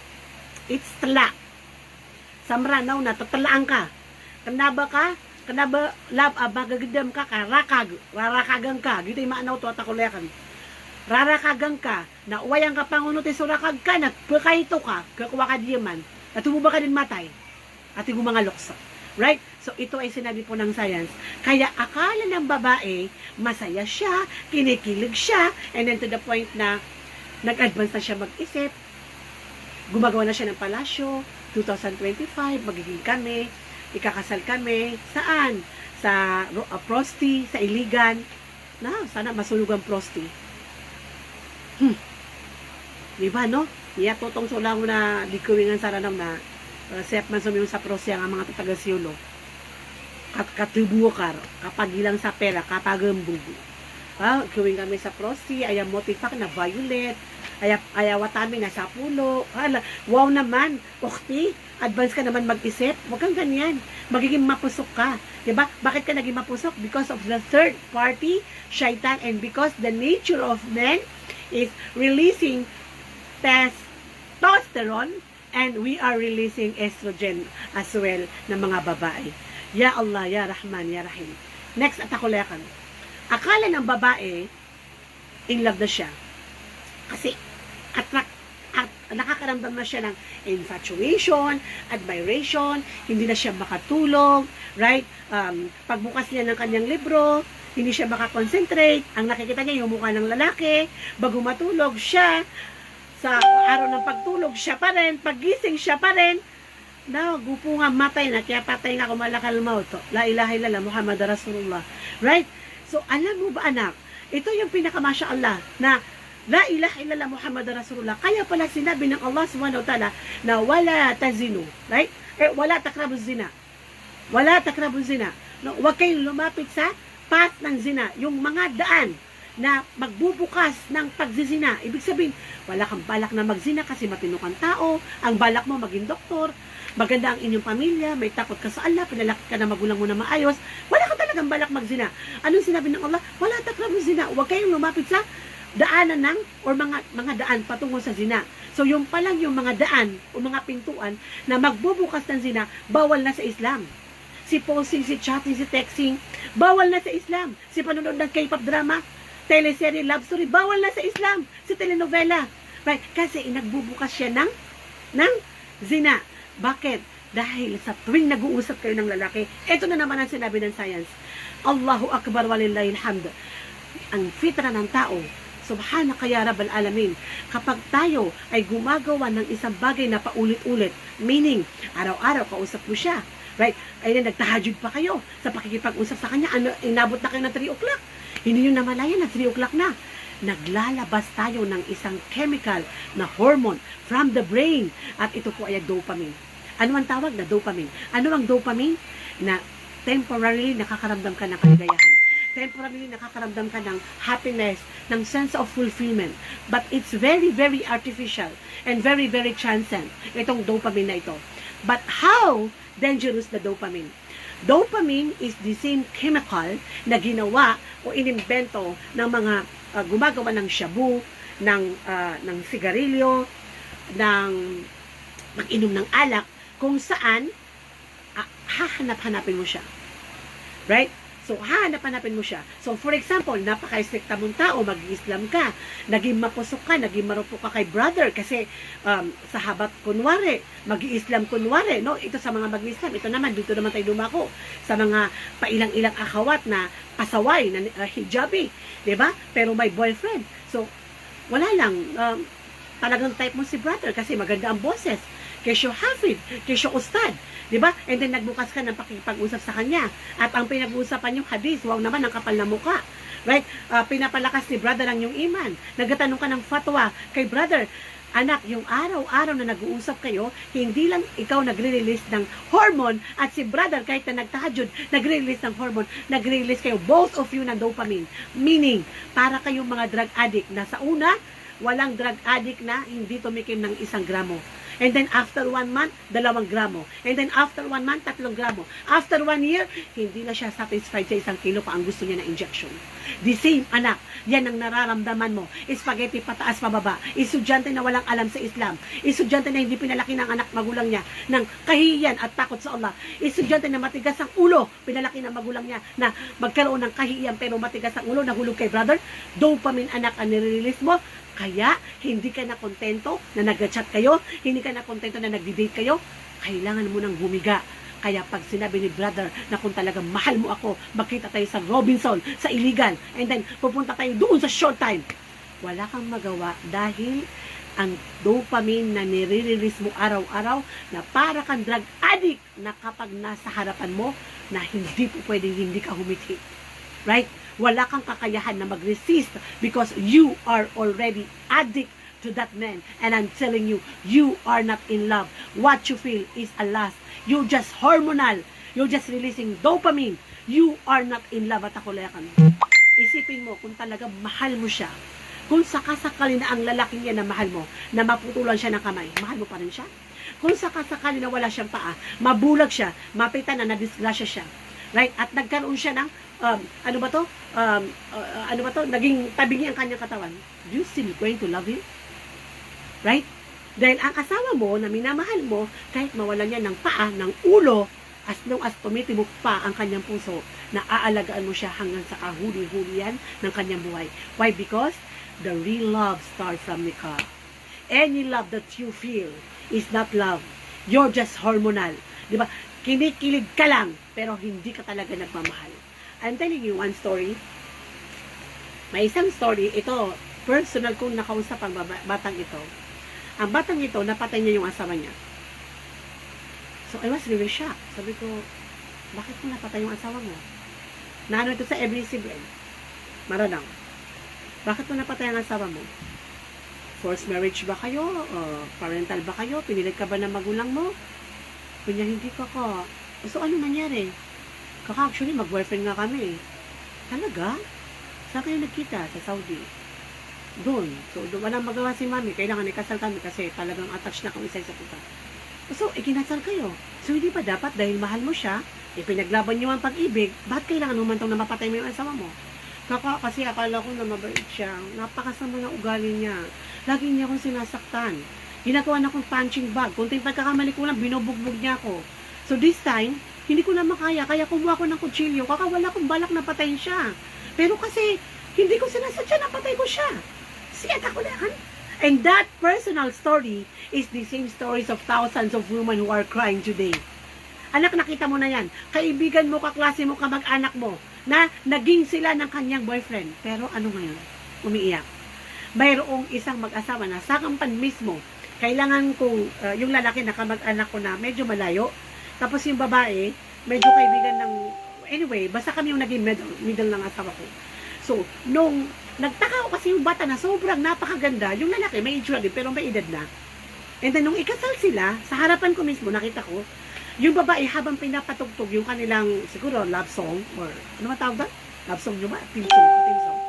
It's tala. Sa Maranao na, tatalaan ka. Kanaba ka, kanaba lab abagagdam ka rarakagang ka gito maanaw to atakulekan rarakagang ka na uwayang ka pangunot surakag ka na pagkaito ka kakuha ka diyaman at tumuba ka din matay at yung mga loksa. Right? So ito ay sinabi po ng science. Kaya akala ng babae masaya siya, kinikilig siya, and then to the point na nag-advance na siya mag-isip, gumagawa na siya ng palasyo, 2025 magiging kami, ikakasal kami, saan? Sa Prosti, sa Iligan. Na, sana masunog ang Prosti. Diba, no? Iya, totong sulang na dikuwingan sa ranam na sep man sumiyon sa Prosti ang mga taga-siyulo. Katibukar, kapag ilang sa pera, kapag ambugo. Kuwing kami sa Prosti, ay motifak na violet, Kaya watami na sa pulo. Hala, wow naman, ukti, advance ka naman mag-isip. Huwag kang ganyan. Magiging mapusok ka. Diba? Bakit ka naging mapusok? Because of the third party, shaitan, and because the nature of men is releasing testosterone, and we are releasing estrogen as well ng mga babae. Ya Allah, Ya Rahman, Ya Rahim. Next, atakulakan. Akala ng babae, in love na siya. Kasi, nakakaramdam na siya ng infatuation, admiration, hindi na siya makatulog, right? Pagbukas niya ng kanyang libro, hindi siya makakonsentrate, ang nakikita niya yung mukha ng lalaki, bago matulog siya, sa araw ng pagtulog, siya pa rin, paggising siya pa rin, gupo nga, matay na, kaya patay na kumalakal mauto, la ilaha illallah, Muhammad Rasulullah, right? So, alam mo ba anak, ito yung pinakamasya Allah, na la ilaha illallah Muhammad Rasulullah. Kaya pala sinabi ng Allah subhanahu wa ta'ala na wala tazinu, right? Wala takrabuz zina. Wala takrabuz zina. No, huwag kayong lumapit sa path ng zina. Yung mga daan na magbubukas ng pagzizina. Ibig sabihin, wala kang balak na magzina kasi matino kang tao. Ang balak mo maging doktor. Maganda ang inyong pamilya. May takot ka sa Allah. Pinalaki ka na magulang mo na maayos. Wala kang talagang balak magzina. Anong sinabi ng Allah? Wala takrabuz zina. Huwag kayong lumapit sa daanan ng or mga daan patungo sa zina. So yung palang yung mga daan o mga pintuan na magbubukas ng zina, bawal na sa Islam. Si posting, si chatting, si texting, bawal na sa Islam. Si panonood ng K-pop drama, teleserye, love story, bawal na sa Islam. Si telenovela. Right? Kasi nagbubukas siya ng zina. Bakit? Dahil sa tuwing nag-uusap kayo ng lalaki, ito na naman ang sinabi ng science. Allahu Akbar walillahil hamd. Ang fitra ng tao, Subhanaka ya Rabbal Alamin. Kapag tayo ay gumagawa ng isang bagay na paulit-ulit, meaning, araw-araw kausap mo siya, right? Ay nagtahajud pa kayo sa pakikipag-usap sa kanya, inabot na kayo ng 3 o'clock. Hindi nyo namalayan na 3 o'clock na. Naglalabas tayo ng isang chemical na hormone from the brain. At ito po ay dopamine. Ano ang tawag na dopamine? Ano ang dopamine? Na temporarily nakakaramdam ka ng kaligayahan. Temporarily nakakaramdam ka ng happiness, ng sense of fulfillment. But it's very, very artificial and very, very transient, itong dopamine na ito. But how dangerous the dopamine? Dopamine is the same chemical na ginawa o inimbento ng mga gumagawa ng shabu, ng sigarilyo, ng mag-inom ng alak, kung saan hahanap-hanapin mo siya. Right? So, hahanap-hanapin mo siya. So, for example, napaka-istrikta mong tao, mag-Islam ka, naging mapusok ka, naging marupok ka kay brother, kasi sahabat kunwari, mag-Islam kunwari, no? Ito sa mga mag-Islam, ito naman, dito naman tayo dumako, sa mga pailang-ilang akhawat na pasaway, na hijabi, diba? Pero may boyfriend. So, wala lang, talagang type mo si brother, kasi maganda ang boses, kesyo hafid, kesyo ustad, diba? And then nagbukas ka ng pakipag-usap sa kanya. At ang pinag-uusapan yung hadith, wow naman, ang kapal na muka. Right? Pinapalakas ni brother ang yung iman. Nagtatanong ka ng fatwa kay brother. Anak, yung araw-araw na nag-uusap kayo, hindi lang ikaw nagre-release ng hormone at si brother kahit na nagtahajud, nagre-release ng hormone, nagre-release kayo, both of you ng dopamine. Meaning, para kayong mga drug addict na sa una, walang drug addict na hindi tumikim ng 1 gramo. And then after 1 month, 2 gramo. And then after 1 month, 3 gramo. After 1 year, hindi na siya satisfied sa 1 kilo pa ang gusto niya na injection. The same, anak, yan ang nararamdaman mo. Spaghetti pataas pababa. Estudyante na walang alam sa Islam. Estudyante na hindi pinalaki ng anak magulang niya ng kahihiyan at takot sa Allah. Estudyante na matigas ang ulo, pinalaki ng magulang niya na magkaroon ng kahihiyan pero matigas ang ulo, nahulog kay brother. Dopamine, anak, ang nire-release mo. Kaya, hindi ka na kontento na nag-chat kayo, hindi ka na kontento na nag-date kayo, kailangan mo nang humiga. Kaya pag sinabi ni brother na kung talagang mahal mo ako, magkita tayo sa Robinson, sa illegal, and then pupunta tayo doon sa short time. Wala kang magawa dahil ang dopamine na nire-release mo araw-araw na para kang drug addict na kapag nasa harapan mo na hindi po pwedeng hindi ka humiti. Right? Wala kang kakayahan na mag-resist because you are already addict to that man. And I'm telling you, you are not in love. What you feel is a lust. You're just hormonal. You're just releasing dopamine. You are not in love. At ako layakan. Isipin mo kung talaga mahal mo siya. Kung sakasakali na ang lalaking yan na mahal mo, na maputulan siya ng kamay, mahal mo pa rin siya. Kung sakasakali na wala siyang paa, mabulag siya, mapitan na, nadisgrasya siya. Right? At nagkaroon siya ng, naging tabingi ang kanyang katawan. Do you still going to love him? Right? Dahil ang asawa mo na minamahal mo, kahit mawalan niya ng paa, ng ulo, as long as tumitibok pa ang kanyang puso, na aalagaan mo siya hanggang sa kahuli-hulian ng kanyang buhay. Why? Because the real love starts from the car. Any love that you feel is not love. You're just hormonal. Di ba? Kinikilig ka lang, pero hindi ka talaga nagmamahal. I'm telling you one story. May isang story, ito, personal kong nakausap ang batang ito. Ang batang ito, napatay niya yung asawa niya. So, I was really shocked. Sabi ko, bakit mo napatay yung asawa mo? Naano ito sa every sibling. Maranang. Bakit mo napatay ang asawa mo? Forced marriage ba kayo? Parental ba kayo? Pinilit ka ba ng magulang mo? Kunya, hindi ka. So, ano nangyari? Actually, mag-boyfriend nga kami. Talaga? Saan kayo nagkita? Sa Saudi. Doon. So, walang magawa si mami. Kailangan ikasal kami kasi talagang attached na kami sa isa't isa. So, ikinasal kayo. So, hindi pa dapat dahil mahal mo siya, pinaglaban niyo ang pag-ibig, bakit kailangan humantong na mapatay mo yung asawa mo? Kasi akala ko na mabait siya. Napakasama ng ugali niya. Lagi niya akong sinasaktan. Ginagawa na akong punching bag. Kunting pagkakamali ko lang, binubugbog niya ako. So, this time, hindi ko na makaya. Kaya kumuha ko ng kutsilyo. Wala akong balak na patayin siya. Pero kasi, hindi ko sinasadya na patay ko siya. Siya ako lang. And that personal story is the same stories of thousands of women who are crying today. Anak, nakita mo na yan. Kaibigan mo, kaklase mo, kamag-anak mo, na naging sila ng kanyang boyfriend. Pero ano ngayon? Umiiyak. Mayroong isang mag-asawa na sa kampan mismo, kailangan kong, yung lalaki na kamag-anak ko na medyo malayo, tapos yung babae, medyo kaibigan ng, anyway, basta kami yung naging middle ng asawa ko. So, nung nagtaka ko kasi yung bata na sobrang napakaganda, yung lalaki may itsura din pero may edad na. And then nung ikasal sila, sa harapan ko mismo nakita ko, yung babae habang pinapatugtog yung kanilang siguro love song or ano matawag doon? Love song nyo ba? Team song.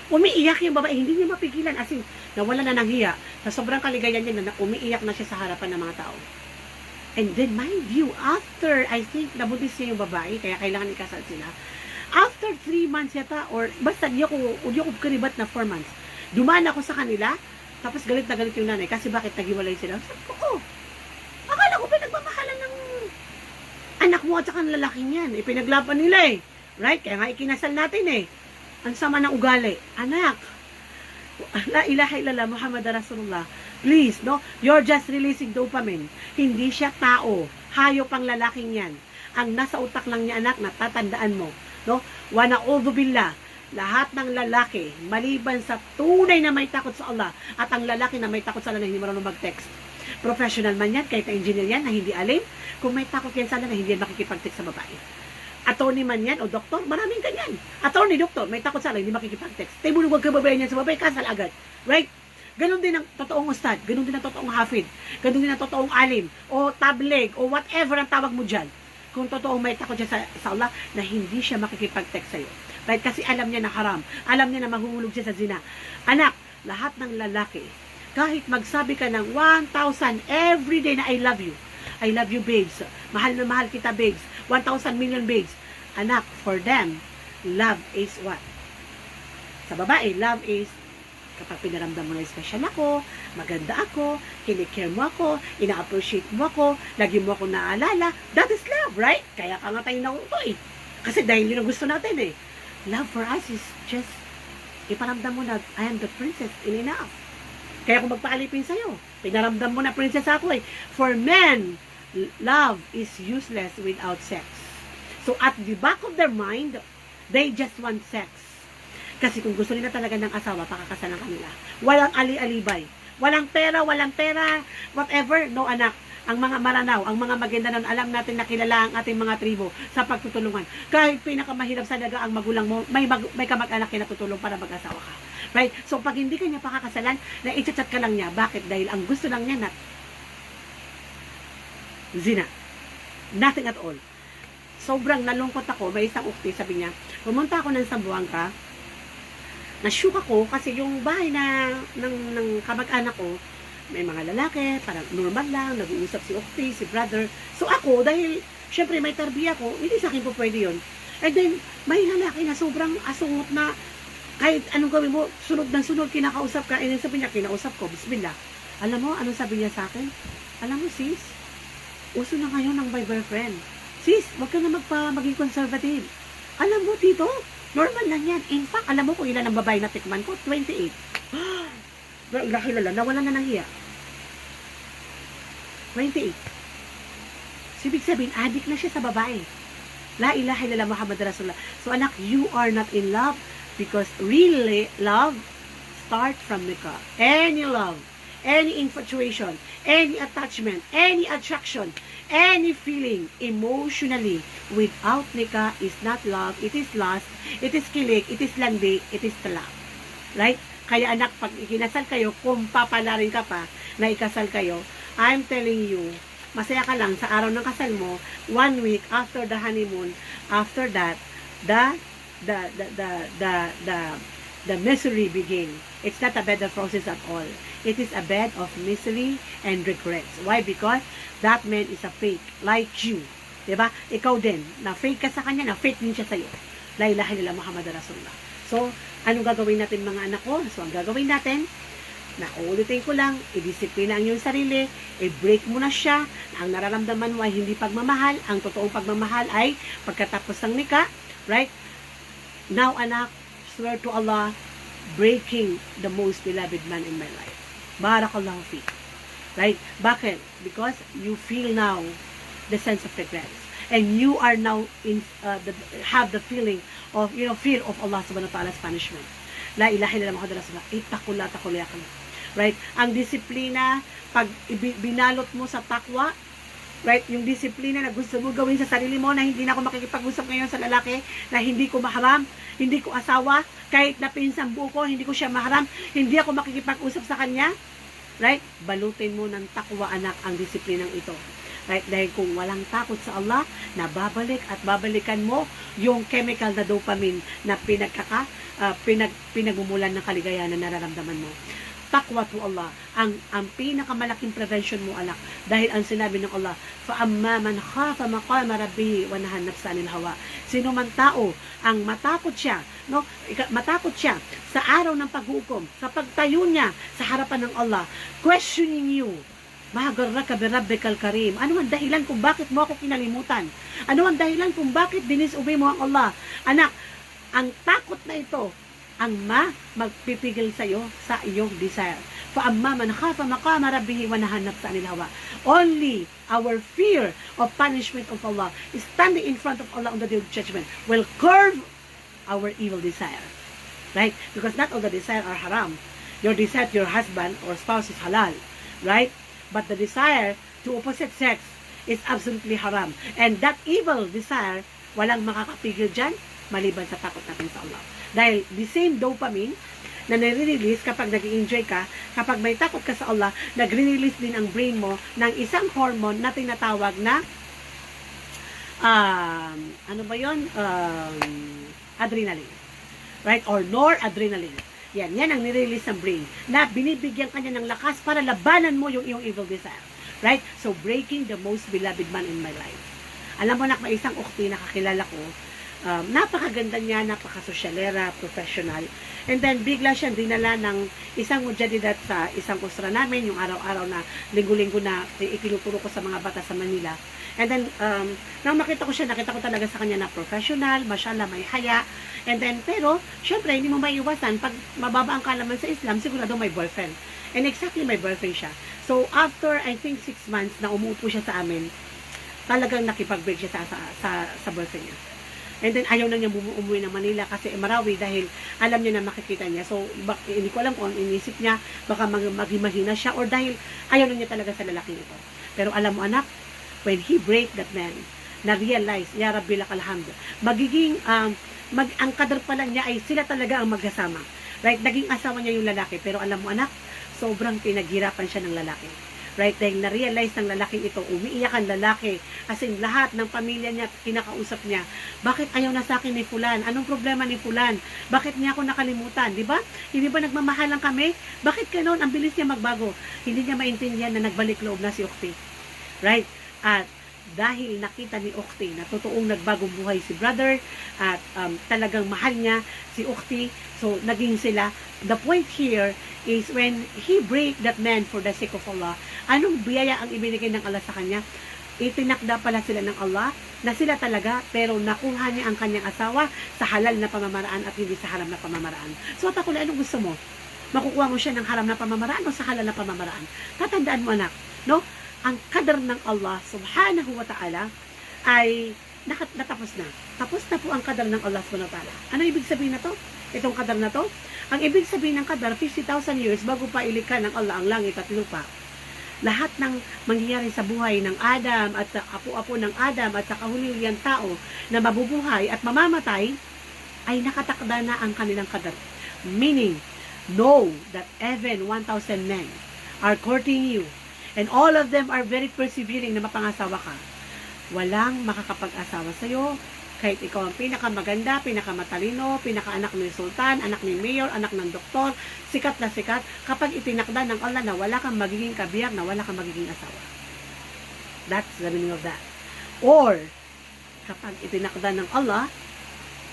Umiiyak yung babae, hindi niya mapigilan as in, nawala na ng hiya. Sa sobrang kaligayan niya na umiiyak na siya sa harapan ng mga tao. And then mind you, after I think nabuntis niya yung babae, kaya kailangan ikasal sila. After 3 months yata, or basta di ako karibat na 4 months, dumaan ako sa kanila, tapos galit na galit yung nanay, kasi bakit naghiwalay sila? Sabi ko, akala ko pinagmamahalan ng anak mo at saka ng lalaking yan. Pinaglaban nila eh. Right? Kaya nga ikinasal natin eh. Ang sama ng ugali. Anak, la ilaha illallah Muhammad Rasulullah. Please, no? You're just releasing dopamine. Hindi siya tao. Hayop ang lalaking yan. Ang nasa utak lang niya, anak, natatandaan mo. No? Wa na'udhu billah, lahat ng lalaki maliban sa tunay na may takot sa Allah at ang lalaki na may takot sa Allah na hindi marunong mag-text, professional man yan, kahit engineer yan na hindi alim, kung may takot yan sa Allah na hindi yan makikipag-text sa babae, attorney man yan o doktor, maraming ganyan, attorney, doktor, may takot sa Allah, hindi makikipag-text, tayo huwag kababayan yan sa babae, kasal agad, right? Ganon din ang totoong ustad, ganon din ang totoong hafid, ganon din ang totoong alim o tablig o whatever ang tawag mo dyan. Kung totoo may takot siya sa Allah na hindi siya makikipag-text sa'yo. Right? Kasi alam niya na haram. Alam niya na mahuhulog siya sa zina. Anak, lahat ng lalaki, kahit magsabi ka ng 1,000 everyday na I love you. I love you, babes. Mahal na mahal kita, babes. 1,000 million babes. Anak, for them, love is what? Sa babae, love is kapag pinaramdam mo na special ako, maganda ako, kinikare mo ako, ina-appreciate mo ako, lagi mo ako naalala, that is love, right? Kaya ka nga tayo nauto eh. Kasi dahil yun ang gusto natin eh. Love for us is just, iparamdam mo na, I am the princess in enough. Kaya kung magpaalipin sa'yo, pinaramdam mo na princess ako eh. For men, love is useless without sex. So at the back of their mind, they just want sex. Kasi kung gusto nila talaga ng asawa, pakakasalan kanila. Walang ali-alibay. Walang pera, whatever. No, anak. Ang mga maranaw, ang mga Maguindanao, alam natin na kilala ang ating mga tribo sa pagtutulungan. Kahit pinakamahirap sa daga ang magulang mo, may kamag-anak na tutulong para mag-asawa ka. Right? So, pag hindi ka niya pakakasalan, na i-chat ka lang niya. Bakit? Dahil ang gusto lang niya na zina. Nothing at all. Sobrang nalungkot ako. May isang ukti, sabi niya, pumunta ako ng Zamboanga. na-shook ako kasi yung bahay ng kamag-anak ko, may mga lalaki, parang normal lang, nag-uusap si Okti, si brother. So ako, dahil syempre may tarbiya ko, hindi sa akin po pwede yun. And then, may lalaki na sobrang asungot na kahit anong gawin mo, sunod ng sunod, kinakausap ka, and then sabi niya, kinausap ko, bismillah. Alam mo, anong sabi niya sa akin? Alam mo, sis, uso na ngayon ng my boyfriend. Sis, wag ka na maging conservative. Alam mo, tito, normal lang yan. In fact, alam mo kung ilan ang babae na tikman ko? 28. Nakilala, nawalan na ng hiya. 28. So, ibig sabihin, adik na siya sa babae. La ilaha illallah Muhammad Rasulullah. So, anak, you are not in love because really love starts from nikah. Any love, any infatuation, any attachment, any attraction, any feeling emotionally without nikah is not love, it is lust, it is kilig, it is landi, it is talak. Right? Kaya anak, pag ikinasal kayo, kung papalarin ka pa na ikasal kayo, I'm telling you, masaya ka lang sa araw ng kasal mo, 1 week after the honeymoon, after that, the misery begin. It's not a bed of roses at all. It is a bed of misery and regrets. Why? Because that man is a fake, like you. Diba? Ikaw din, na fake ka sa kanya, na fake din siya sa'yo. La ilaha illallah Muhammad Rasulullah. So, anong gagawin natin mga anak ko? So, ang gagawin natin, nauulitin ko lang, i-disiplina ang iyong sarili, i-break mo na siya, ang nararamdaman mo ay hindi pagmamahal, ang totoong pagmamahal ay pagkatapos ng nikah, right? Now, anak, swear to Allah, breaking the most beloved man in my life. Barakallahu fiqh. Right? Bakit? Because you feel now the sense of regrets. And you are now have the feeling of, fear of Allah subhanahu wa ta'ala's punishment. La ilaha illallah Muhammad Rasulullah. Ittaqullah taqulyakan. Right? Ang disiplina, pag binalot mo sa takwa, right? Yung disiplina na gusto mo gawin sa sarili mo na hindi na ako makikipag-usap ngayon sa lalaki, na hindi ko maharam, hindi ko asawa, kahit na pinsang buo ko, hindi ko siya maharam, hindi ako makikipag-usap sa kanya, right? Balutin mo ng takwa, anak, ang disiplinang ito. Right? Dahil kung walang takot sa Allah, nababalik at babalikan mo yung chemical na dopamine na pinagmumulan ng kaligayahan na nararamdaman mo. Takwa to Allah, ang pinakamalaking prevention mo, anak, dahil ang sinabi ng Allah, فَأَمَّا مَنْ خَافَ مَقَامَ رَبِّهِ وَنَهَى النَّفْسَ عَنِ الْهَوَى. Sino man tao ang matakot siya, matakot siya sa araw ng paghukom, sa pagtayo niya sa harapan ng Allah, questioning you, mahagarraka birabbikal karim. Ano ang dahilan kung bakit mo ako kinalimutan? Ano ang dahilan kung bakit dinisobey mo ang Allah? Anak, ang takot na ito ang magpipigil sa iyo sa iyong desire. فَأَمَّا مَنْ خَافَ مَقَامَ رَبِّهِ وَنَهَى النَّفْسَ عَنِ الْهَوَى. Only our fear of punishment of Allah, standing in front of Allah on the day of judgment, will curb our evil desire. Right? Because not all the desire are haram. Your desire to your husband or spouse is halal. Right? But the desire to opposite sex is absolutely haram. And that evil desire, walang makakapigil dyan, maliban sa takot natin sa Allah. Dahil the same dopamine na nare-release kapag nag-enjoy ka, kapag may takot ka sa Allah, nagre-release din ang brain mo ng isang hormone na tinatawag na adrenaline. Right? Or noradrenaline. Yan ang nire-release ng brain na binibigyan kanya ng lakas para labanan mo yung iyong evil desire. Right? So, breaking the most beloved man in my life. Alam mo na, may isang ukti na kakilala ko, napakaganda niya, napakasosyalera, professional. And then, bigla siyang dinala ng isang mujadidat sa isang kusra namin, yung araw-araw na, linggo-linggo na itinuturo ko sa mga bata sa Manila. And then, nang nakita ko talaga sa kanya na professional, mashallah, may haya. And then, pero, syempre, hindi mo maiiwasan, pag mababa ang kalaman sa Islam, sigurado may boyfriend. And exactly, may boyfriend siya. So, after, I think, 6 months na umupo siya sa amin, talagang nakipag-break siya sa boyfriend niya. And then, ayaw na niya umuwi ng Manila kasi Marawi dahil alam niya na makikita niya. So, hindi ko alam kung inisip niya, baka maghimahina siya or dahil ayaw na niya talaga sa lalaking ito. Pero alam mo, anak, when he break that man, na-realize, ya Rabbi lakal hamd, magiging, ang kadar pala niya ay sila talaga ang magkasama. Right? Naging asawa niya yung lalaki. Pero alam mo, anak, sobrang pinaghirapan siya ng lalaki. Right? Dahil na-realize ng lalaking ito, umiiyak ang lalaki. As in, lahat ng pamilya niya, kinakausap niya. Bakit ayaw na sa akin ni Fulan? Anong problema ni Fulan? Bakit niya ako nakalimutan? Di ba? Hindi ba nagmamahalan kami? Bakit ganoon? Ang bilis niya magbago. Hindi niya maintindihan na nagbalik loob na si Ukhti. Right? At dahil nakita ni Ukhti na totoong nagbagong buhay si brother at talagang mahal niya si Ukhti, so naging sila. The point here is when he break that man for the sake of Allah, anong biyaya ang ibinigay ng Allah sa kanya? Itinakda pala sila ng Allah na sila talaga, pero nakuha niya ang kanyang asawa sa halal na pamamaraan at hindi sa haram na pamamaraan. So at ako, anong gusto mo? Makukuha mo siya ng haram na pamamaraan o sa halal na pamamaraan? Tatandaan mo, anak, no? Ang kadar ng Allah subhanahu wa ta'ala ay natapos na. Tapos na po ang kadar ng Allah subhanahu wa ta'ala. Ano ibig sabihin na to? Itong kadar na to? Ang ibig sabihin ng kadar, 50,000 years bago pa ilikha ng Allah ang langit at lupa. Lahat ng mangyayari sa buhay ng Adam at apo-apo ng Adam at sa kahuli-huliyang tao na mabubuhay at mamamatay ay nakatakda na ang kanilang kadar. Meaning, know that even 1,000 men are courting you and all of them are very persevering na mapangasawa ka. Walang makakapag-asawa sa'yo, kahit ikaw ang pinakamaganda, pinakamatalino, pinakaanak ni sultan, anak ni mayor, anak ng doktor, sikat na sikat, kapag itinakda ng Allah na wala kang magiging kabiyak, na wala kang magiging asawa. That's the meaning of that. Or, kapag itinakda ng Allah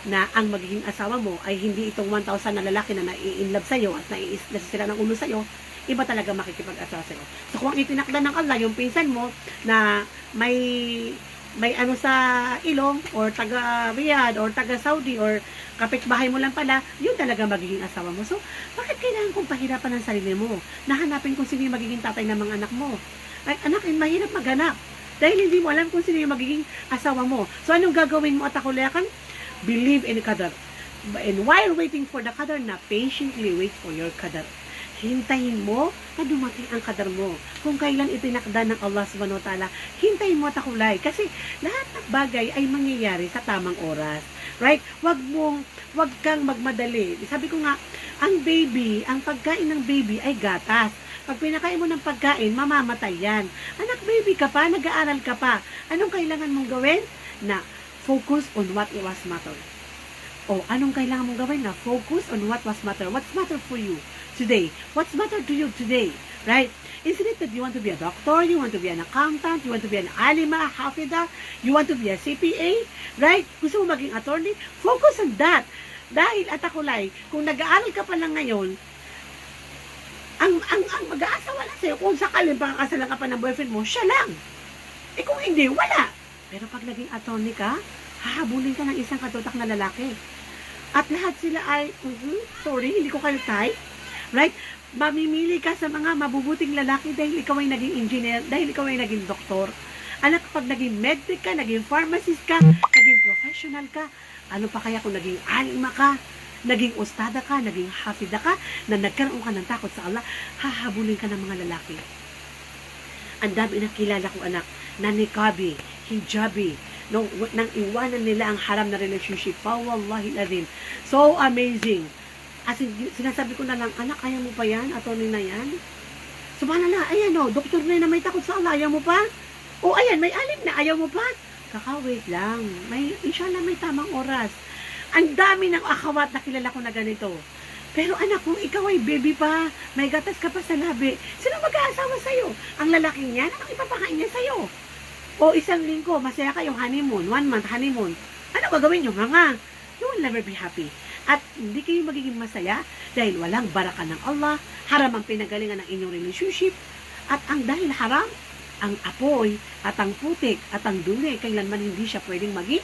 na ang magiging asawa mo ay hindi itong 1,000 na lalaki na nai-inlove sa'yo at nasisira ng ulo sa'yo, iba talaga makikipag-asawa sa'yo. So, kung itinakda ng Allah, yung pinsan mo na may ano sa ilong, or taga Riyadh, or taga Saudi, or kapitbahay mo lang pala, yun talaga magiging asawa mo. So, bakit kailangan kong pahirapan ang sarili mo? Nahanapin kung sino yung magiging tatay ng mga anak mo. Ay, anak, mahirap maghanap. Dahil hindi mo alam kung sino yung magiging asawa mo. So, anong gagawin mo at akulakan? Believe in qadar. And while waiting for the qadar, na patiently wait for your qadar. Hintayin mo na dumating ang kadar mo. Kung kailan itinakda ng Allah subhanahu wa ta'ala, hintayin mo at akulay. Kasi lahat ng bagay ay mangyayari sa tamang oras. Right? Wag kang magmadali. Sabi ko nga, ang pagkain ng baby ay gatas. Pag pinakain mo ng pagkain, mamamatay yan. Anak, baby ka pa, nag-aaral ka pa. Anong kailangan mong gawin? Na focus on what was matter. O, anong kailangan mong gawin? Na focus on what was matter. What's matter for you today? What's matter to you today? Right? Isn't it that you want to be a doctor, you want to be an accountant, you want to be an alima, hafida, you want to be a CPA, right? Gusto mo maging attorney? Focus on that. Dahil at akulay, kung nag-aaral ka pa lang ngayon, ang mag-aasawa lang sa'yo, kung sakaling pakakasalan ka pa ng boyfriend mo, siya lang. Eh kung hindi, wala. Pero pag naging attorney ka, hahabulin ka ng isang katutak na lalaki. At lahat sila ay, sorry, hindi ko kayo type. Right? Mamimili ka sa mga mabubuting lalaki dahil ikaw ay naging engineer, dahil ikaw ay naging doktor. Anak, kapag naging medic ka, naging pharmacist ka, naging professional ka, ano pa kaya kung naging alima ka, naging ustada ka, naging hafida ka, na nagkaroon ka ng takot sa Allah, hahabulin ka ng mga lalaki. Ang dami na kilala ko, anak, na niqabi, hijabi, nang iwanan nila ang haram na relationship. Wallahi lazim. So amazing. As in, sinasabi ko na lang, anak, ayaw mo pa yan? Attorney na yan? Subhanallah, ayan o, doktor na may takot sa Allah, ayaw mo pa? O ayan, may alim na, ayaw mo pa? Wait lang. Inshallah, may tamang oras. Ang dami ng akhawat na kilala ko na ganito. Pero anak, kung ikaw ay baby pa, may gatas ka pa sa labi, sino mag-aasawa sa'yo? Ang lalaking yan, anong ipapakain niya sa'yo? O isang linggo, masaya kayong honeymoon, 1 month honeymoon. Ano gagawin nyo, mga? You will never be happy. At hindi kayo magiging masaya dahil walang baraka ng Allah, haram ang pinagalingan ng inyong relationship, at ang dahil haram, ang apoy, at ang putik, at ang dumi, kailanman hindi siya pwedeng maging,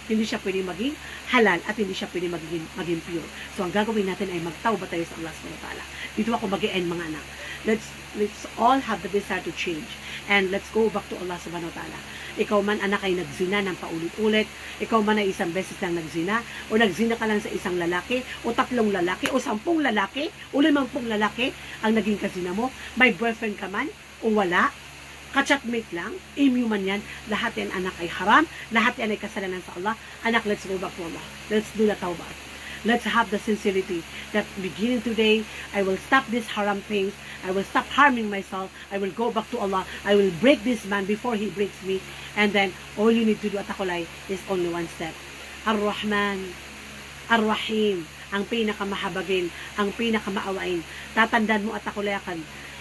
hindi siya pwedeng maging halal, at hindi siya pwedeng maging pure. So, ang gagawin natin ay magtawba tayo sa Allah subhanahu wa ta'ala. Dito ako mag-e-end, mga anak. Let's all have the desire to change. And let's go back to Allah subhanahu wa ta'ala. Ikaw man, anak, ay nagzina ng paulit-ulit. Ikaw man ay isang beses lang nagzina. O nagzina ka lang sa isang lalaki. O 3 lalaki. O 10 lalaki. O 50 lalaki ang naging kazina mo. May boyfriend ka man. O wala. Ka-chatmate lang. Emu man yan. Lahat yan, anak, ay haram. Lahat yan ay kasalanan sa Allah. Anak, let's go back to Allah. Let's do the tawbah. Let's have the sincerity that beginning today, I will stop this haram things. I will stop harming myself. I will go back to Allah. I will break this man before he breaks me. And then, all you need to do, Atakulay, is only one step. Ar-Rahman, Ar-Rahim, ang pinakamahabagin, ang pinakamaawain. Tatandaan mo, Atakulayakan,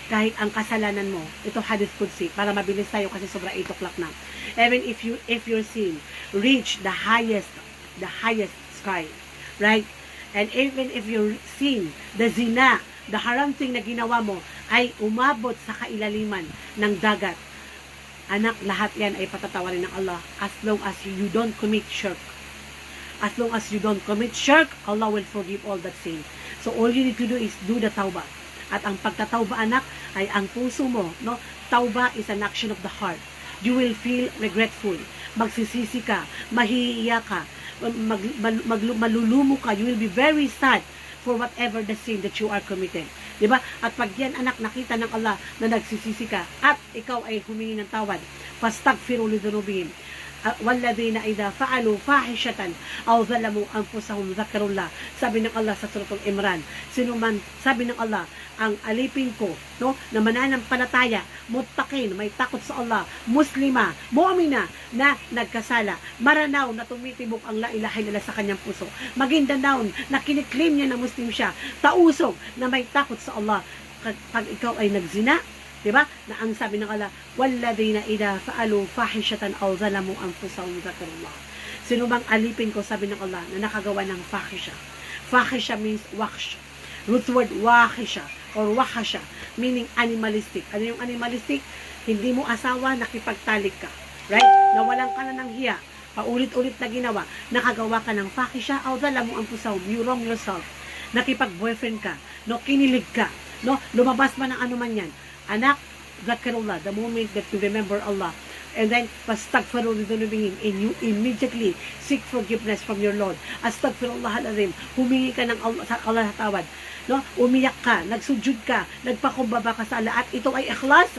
kahit ang kasalanan mo, ito hadith Qudsi, para mabilis tayo kasi sobra 8 o'clock na. Even if your sin reach the highest sky, right? And even if your sin, the zina, the haram thing na ginawa mo, ay umabot sa kailaliman ng dagat, anak, lahat yan ay patatawarin ng Allah as long as you don't commit shirk. As long as you don't commit shirk, Allah will forgive all that sin. So all you need to do is do the tawbah. At ang pagtatawba, anak, ay ang puso mo, no? Tawba is an action of the heart. You will feel regretful. Magsisisi ka, mahihiya ka, malulumo ka. You will be very sad for whatever the sin that you are committed. Diba? At pag yan, anak, nakita ng Allah na nagsisisi ka at ikaw ay humingi ng tawad, fastaghfiru lidhunubihim. وَالَّذِينَ إِذَا فَعَلُوا فَاحِشَةً أَوْ ظَلَمُوا أَنفُسَهُمْ ذَكَرُوا اللَّهَ. Sabi ng Allah sa Suratul Imran, sino man, sabi ng Allah, ang alipin ko, no, na mananampalataya, muttaqin, may takot sa Allah, muslima, mu'mina, na nagkasala, maranaw na tumitibok ang la ilaha illallah sa kanyang puso, magindanaw na kiniklaim niya na Muslim siya, tausog na may takot sa Allah. Pag ikaw ay nagzina, diba? Na ang sabi ng Allah, وَالَّذِينَ إِذَا فَعَلُوا فَاحِشَةً أَوْ ظَلَمُوا أَنفُسَهُمْ ذَكَرُوا اللَّهَ. Sino bang alipin ko, sabi ng Allah, na nakagawa ng fahisha. Fahisha means waksh. Root word wahisha or wahasha, meaning animalistic. Ano yung animalistic? Hindi mo asawa, nakipagtalik ka. Right? Nawalan ka na ng hiya. Paulit-ulit na ginawa. Nakagawa ka ng fahisha, أَوْ ظَلَمُوا أَنفُسَهُمْ. You wrong yourself. Nakipag-boyfriend ka. No, kinilig ka. No, lumabas man ng ano man yan. Anak, zakarullah, the moment that you remember Allah, and then fastaghfiru lidhunubihim, and you immediately seek forgiveness from your Lord. Astaghfirullah al-azim, humingi ka ng Allah sa tawad, no? Umiyak ka, nagsujud ka, nagpakumbaba ka sa Allah, at ito ay ikhlas,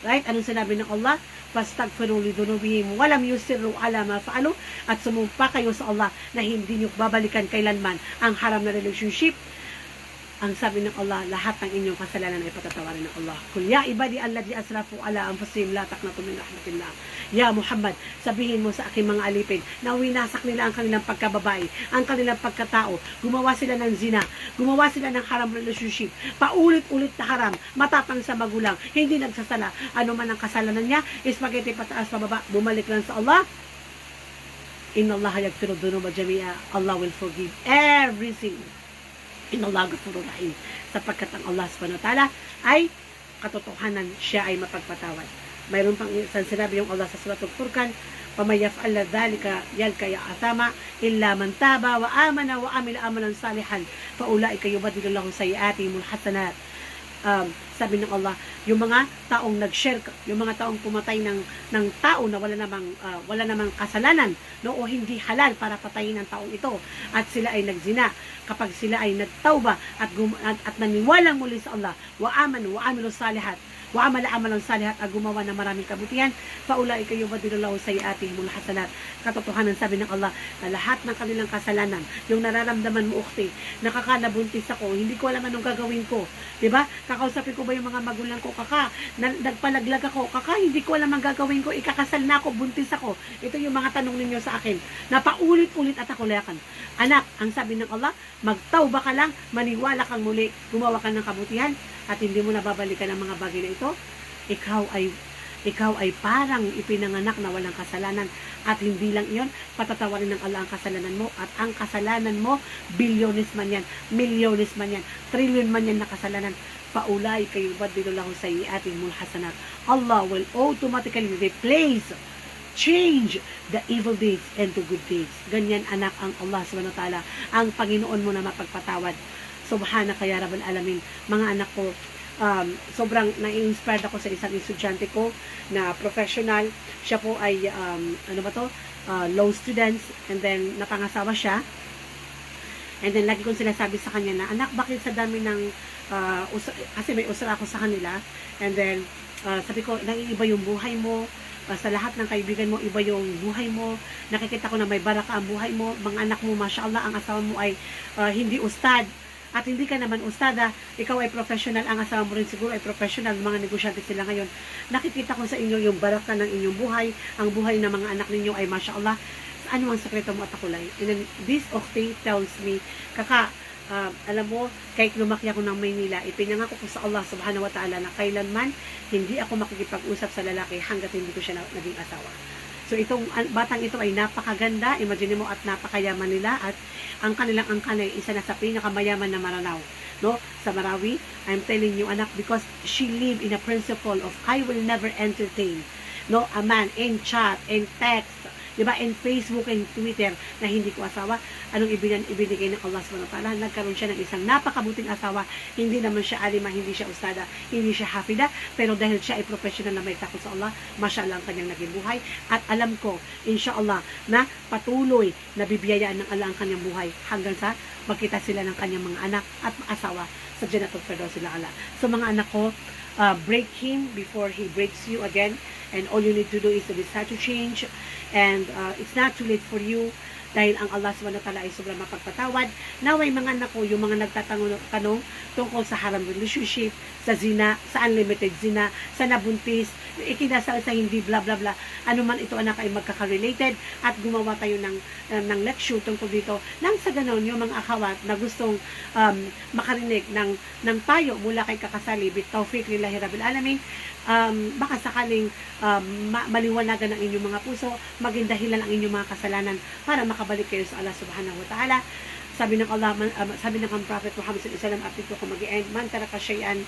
right? Anong sinabi ng Allah? Fastaghfiru lidhunubihim walam yusirru ala ma fa'alu, at sumumpa kayo sa Allah na hindi niyo babalikan kailanman ang haram na relationship. Ang sabi ng Allah, lahat ng inyong kasalanan ay patatawarin ng Allah. Kul ya ibadi alladhi asrafu ala anfusihim la taqnatu min rahmatillah. Ya Muhammad, sabihin mo sa aking mga alipin na winasak nila ang kanilang pagkababae, ang kanilang pagkatao. Gumawa sila ng zina, gumawa sila ng haram relationship, paulit-ulit na haram, matapang sa magulang, hindi nagsasala. Ano man ang kasalanan niya, spaghetti pataas pababa, bumalik lang sa Allah. Inna Allah yaghfiru dhunuba jami'a. Allah will forgive everything. Inna Allah ghafurur rahim, sapagkat ang Allah subhanahu wa ta'ala ay katotohanan, siya ay mapagpatawad. Mayroon pang isang sinabi yung Allah sa Suratul Furqan, وَمَنْ يَفْعَلَ ذَلِكَ يَلْقَ أَثَامًا إِلَّا مَنْ تَابَ وَآمَنَ وَعَمِلَ عَمَلًا صَالِحًا فَأُولَئِكَ يُبَدِّلُ اللَّهُ سَيِّئَاتِهِمُ الْحَسَنَاتِ. Sabi ng Allah, yung mga taong nag-share, yung mga taong pumatay ng tao na wala namang kasalanan, no, o hindi halal para patayin ang taong ito, at sila ay nagzina, kapag sila ay nagtauba at naniwalang muli sa Allah, wa amanu wa amilu salihat, wa amala amalan salihat, at gumawa ng maraming kabutihan, faulaika yubadilullahu sayiatihimul hasanat. Katotohanan, sabi ng Allah, na lahat ng kanilang kasalanan, yung nararamdaman mo, ukti, nakakanabuntis ako, hindi ko alam anong gagawin ko, diba? Kakausapin ko ba yung mga magulang ko, kaka, nagpalaglag ako, kaka, hindi ko alam ang gagawin ko, ikakasal na ako, buntis ako. Ito yung mga tanong ninyo sa akin, na paulit-ulit at ako layakan. Anak, ang sabi ng Allah, magtauba ka lang, maniwala kang muli, gumawa ka ng kabutihan, at hindi mo nababalikan ang mga bagay na ito, ikaw ay parang ipinanganak na walang kasalanan, at hindi lang iyon, patatawarin ng Allah ang kasalanan mo, at ang kasalanan mo, bilyones man yan, milyones man yan, trilyon man yan na kasalanan, paulay kayo badilullahu sayiatihimul hasanat. Allah will automatically replace, change the evil deeds into good deeds. Ganyan, anak, ang Allah subhanahu wa ta'ala, ang Panginoon mo na mapagpatawad. Subhanaka ya Rabbal Alamin. Mga anak ko, sobrang na-inspired ako sa isang estudyante ko na professional. Siya po ay law students, and then napangasawa siya, and then lagi kong sinasabi sa kanya na, anak, bakit sa dami ng kasi may usra ako sa kanila, and then sabi ko, naiiba yung buhay mo, sa lahat ng kaibigan mo, iba yung buhay mo. Nakikita ko na may baraka ang buhay mo. Mga anak mo, mashallah, ang asawa mo ay hindi ustad. At hindi ka naman ustada, ikaw ay professional, ang asawa mo rin siguro ay professional, mga negosyante sila ngayon. Nakikita ko sa inyo yung baraka ng inyong buhay, ang buhay ng mga anak ninyo ay mashallah. Ano ang sekreto mo at akulay? And then this Octay tells me, alam mo, kahit lumaki ako ng Maynila, ipinangako ko sa Allah subhanahu wa ta'ala na kailanman hindi ako makikipag-usap sa lalaki hanggat hindi ko siya naging asawa. So itong batang ito ay napakaganda, imagine mo, at napakayaman nila, at ang kanilang angkan ay isa na sa pinakamayaman na Maranao, no? Sa Marawi, I'm telling you anak, because she live in a principle of I will never entertain, no, a man in chat, in text, diba, in Facebook and Twitter na hindi ko asawa. Anong ibinigay ng Allah subhanahu wa ta'ala? Nagkaroon siya ng isang napakabuting asawa. Hindi naman siya alima, hindi siya ustada, hindi siya hafida, pero dahil siya ay professional na may takot sa Allah, mashallah ang kanyang naging buhay. At alam ko, inshallah, na patuloy na bibiyayaan ng Allah ang kanyang buhay hanggang sa magkita sila ng kanyang mga anak at asawa sa Jannatul Firdaus al-A'la. So mga anak ko, break him before he breaks you again, and all you need to do is to decide to change, and it's not too late for you, dahil ang Allah subhanahu wa ta'ala ay sobrang mapagpatawad. Naway mga anak ko, yung mga nagtatanong tungkol sa haram relationship, sa zina, sa unlimited zina, sa nabuntis, ikinasal sa hindi bla bla bla, ano man ito anak ay magkaka-related, at gumawa tayo ng lecture tungkol dito. Nang sa ganon, yung mga akhawat na gustong makarinig ng payo mula kay kakasali, bitawfiq lillahi rabbil alamin, baka sakaling maliwanagan ang inyong mga puso, maging dahilan ang inyong mga kasalanan para makabalik kayo sa Allah subhanahu wa ta'ala. Sabi ng Allah, sabi ng Prophet Muhammad sallallahu alaihi wasallam, after ko mag-end, man taraka shay'an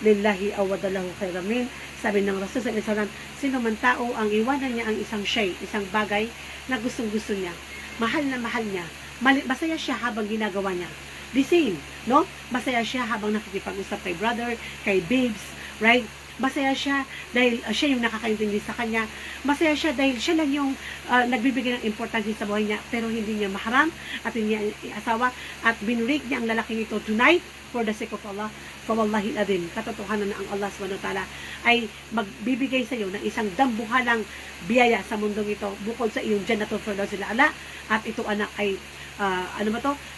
lillahi awadalahu khairan min. Sabi ng Rasul sallallahu alaihi wasallam, sino man tao ang iwanan niya ang isang shay, isang bagay na gustong-gusto niya, mahal na mahal niya, masaya siya habang ginagawa niya. The same, no? Masaya siya habang nakikipag-usap kay brother, kay babes, right? Masaya siya dahil siya yung nakakaintindi sa kanya. Masaya siya dahil siya lang yung nagbibigay ng importansya sa buhay niya, pero hindi niya maharam at hindi niya asawa, at binrake niya ang lalaking ito tonight for the sake of Allah. Fawallahi adin, katotohanan na ang Allah subhanahu wa ta'ala ay magbibigay sa iyo ng isang dambuhalang biyaya sa mundong ito bukod sa iyong Jannatul Firdaus al-A'la. At ito anak ay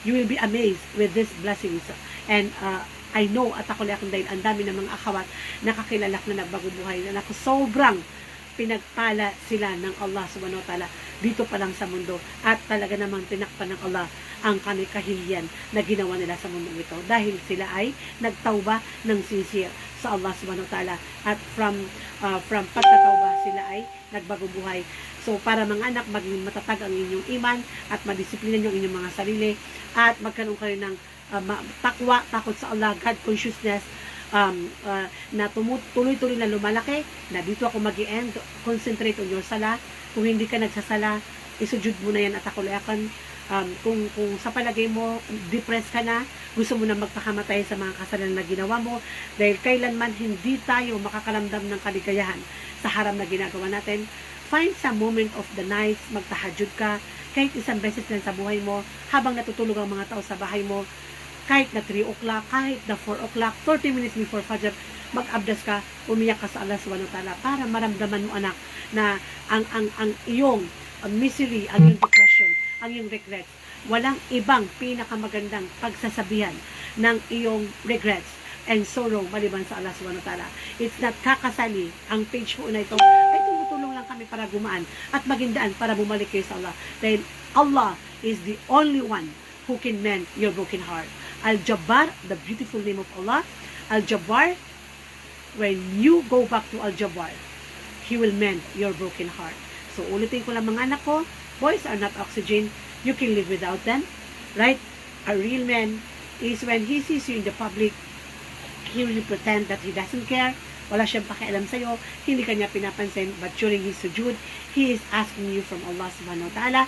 you will be amazed with these blessings. And I know, at ako lang dahil ang dami ng mga akhawat nakakilalak na nagbago buhay na sobrang pinagpala sila ng Allah subhanahu wa ta'ala dito pa lang sa mundo, at talaga namang tinakpan ng Allah ang kahiliyan na ginawa nila sa mundo ito dahil sila ay nagtauba ng sincere sa Allah subhanahu wa ta'ala, at from pagtatauba sila ay nagbago buhay. So para mga anak, maging matatag ang inyong iman at madisiplina nyo ang inyong mga sarili, at magkaroon kayo ng takwa, takot sa Allah, God consciousness, na tuloy-tuloy na lumalaki, na dito ako mag-i-end. Concentrate on your sala. Kung hindi ka nagsasala, isujud mo na yan at akulayakan. Kung sa palagay mo, depressed ka na, gusto mo na magpakamatay sa mga kasalanan na ginawa mo, dahil kailanman hindi tayo makakalamdam ng kaligayahan sa haram na ginagawa natin, find some moment of the night, magtahajud ka, kahit isang beses lang sa buhay mo, habang natutulog ang mga tao sa bahay mo, kahit na 3 o'clock, kahit na 4 o'clock, 30 minutes before Fajr, mag-abdas ka, umiyak ka sa Allah subhanahu wa ta'ala, para maramdaman mo anak na ang iyong misery, ang iyong depression, ang iyong regrets, walang ibang pinakamagandang pagsasabihan ng iyong regrets and sorrow maliban sa Allah subhanahu wa ta'ala. It's not kakasali. Ang page po na ito ay tumutulong lang kami para gumaan at magindaan para bumalik kayo sa Allah, dahil Allah is the only one who can mend your broken heart. Al-Jabbar, the beautiful name of Allah. Al-Jabbar, when you go back to Al-Jabbar, He will mend your broken heart. So, ulitin ko lang mga anak ko, boys are not oxygen. You can live without them. Right? A real man is when he sees you in the public, he will pretend that he doesn't care. Wala siyang pakialam sa'yo. Hindi kanya pinapansin. But during his sujood, he is asking you from Allah subhanahu wa ta'ala.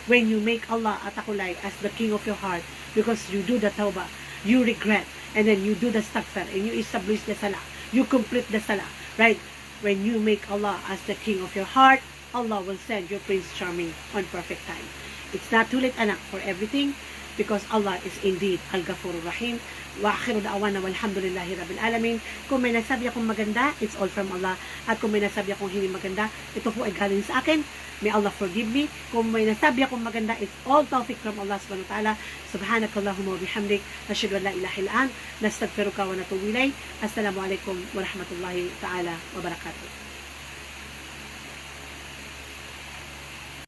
When you make Allah atakulay as the king of your heart, because you do the tawbah, you regret, and then you do the istighfar, and you establish the salah, you complete the salah, right? When you make Allah as the king of your heart, Allah will send your Prince Charming on perfect time. It's not too late, anak, for everything. because Allah is indeed Al-Ghafurur Rahim. Wa akhiru da'wana walhamdulillahi rabbil alamin. Kung may nasabi akong maganda, it's all from Allah. At kung may nasabi akong hindi maganda, ito po ay galing sa akin. May Allah forgive me. Kung may nasabi akong maganda, it's all tawfiq from Allah subhanahu wa ta'ala. Subhanakallahumma wa bihamdik. Nashhadu an la ilaha illa ant. Nastaghfiruka wa natubu ilayk. Assalamu alaikum wa rahmatullahi ta'ala wa barakatuh.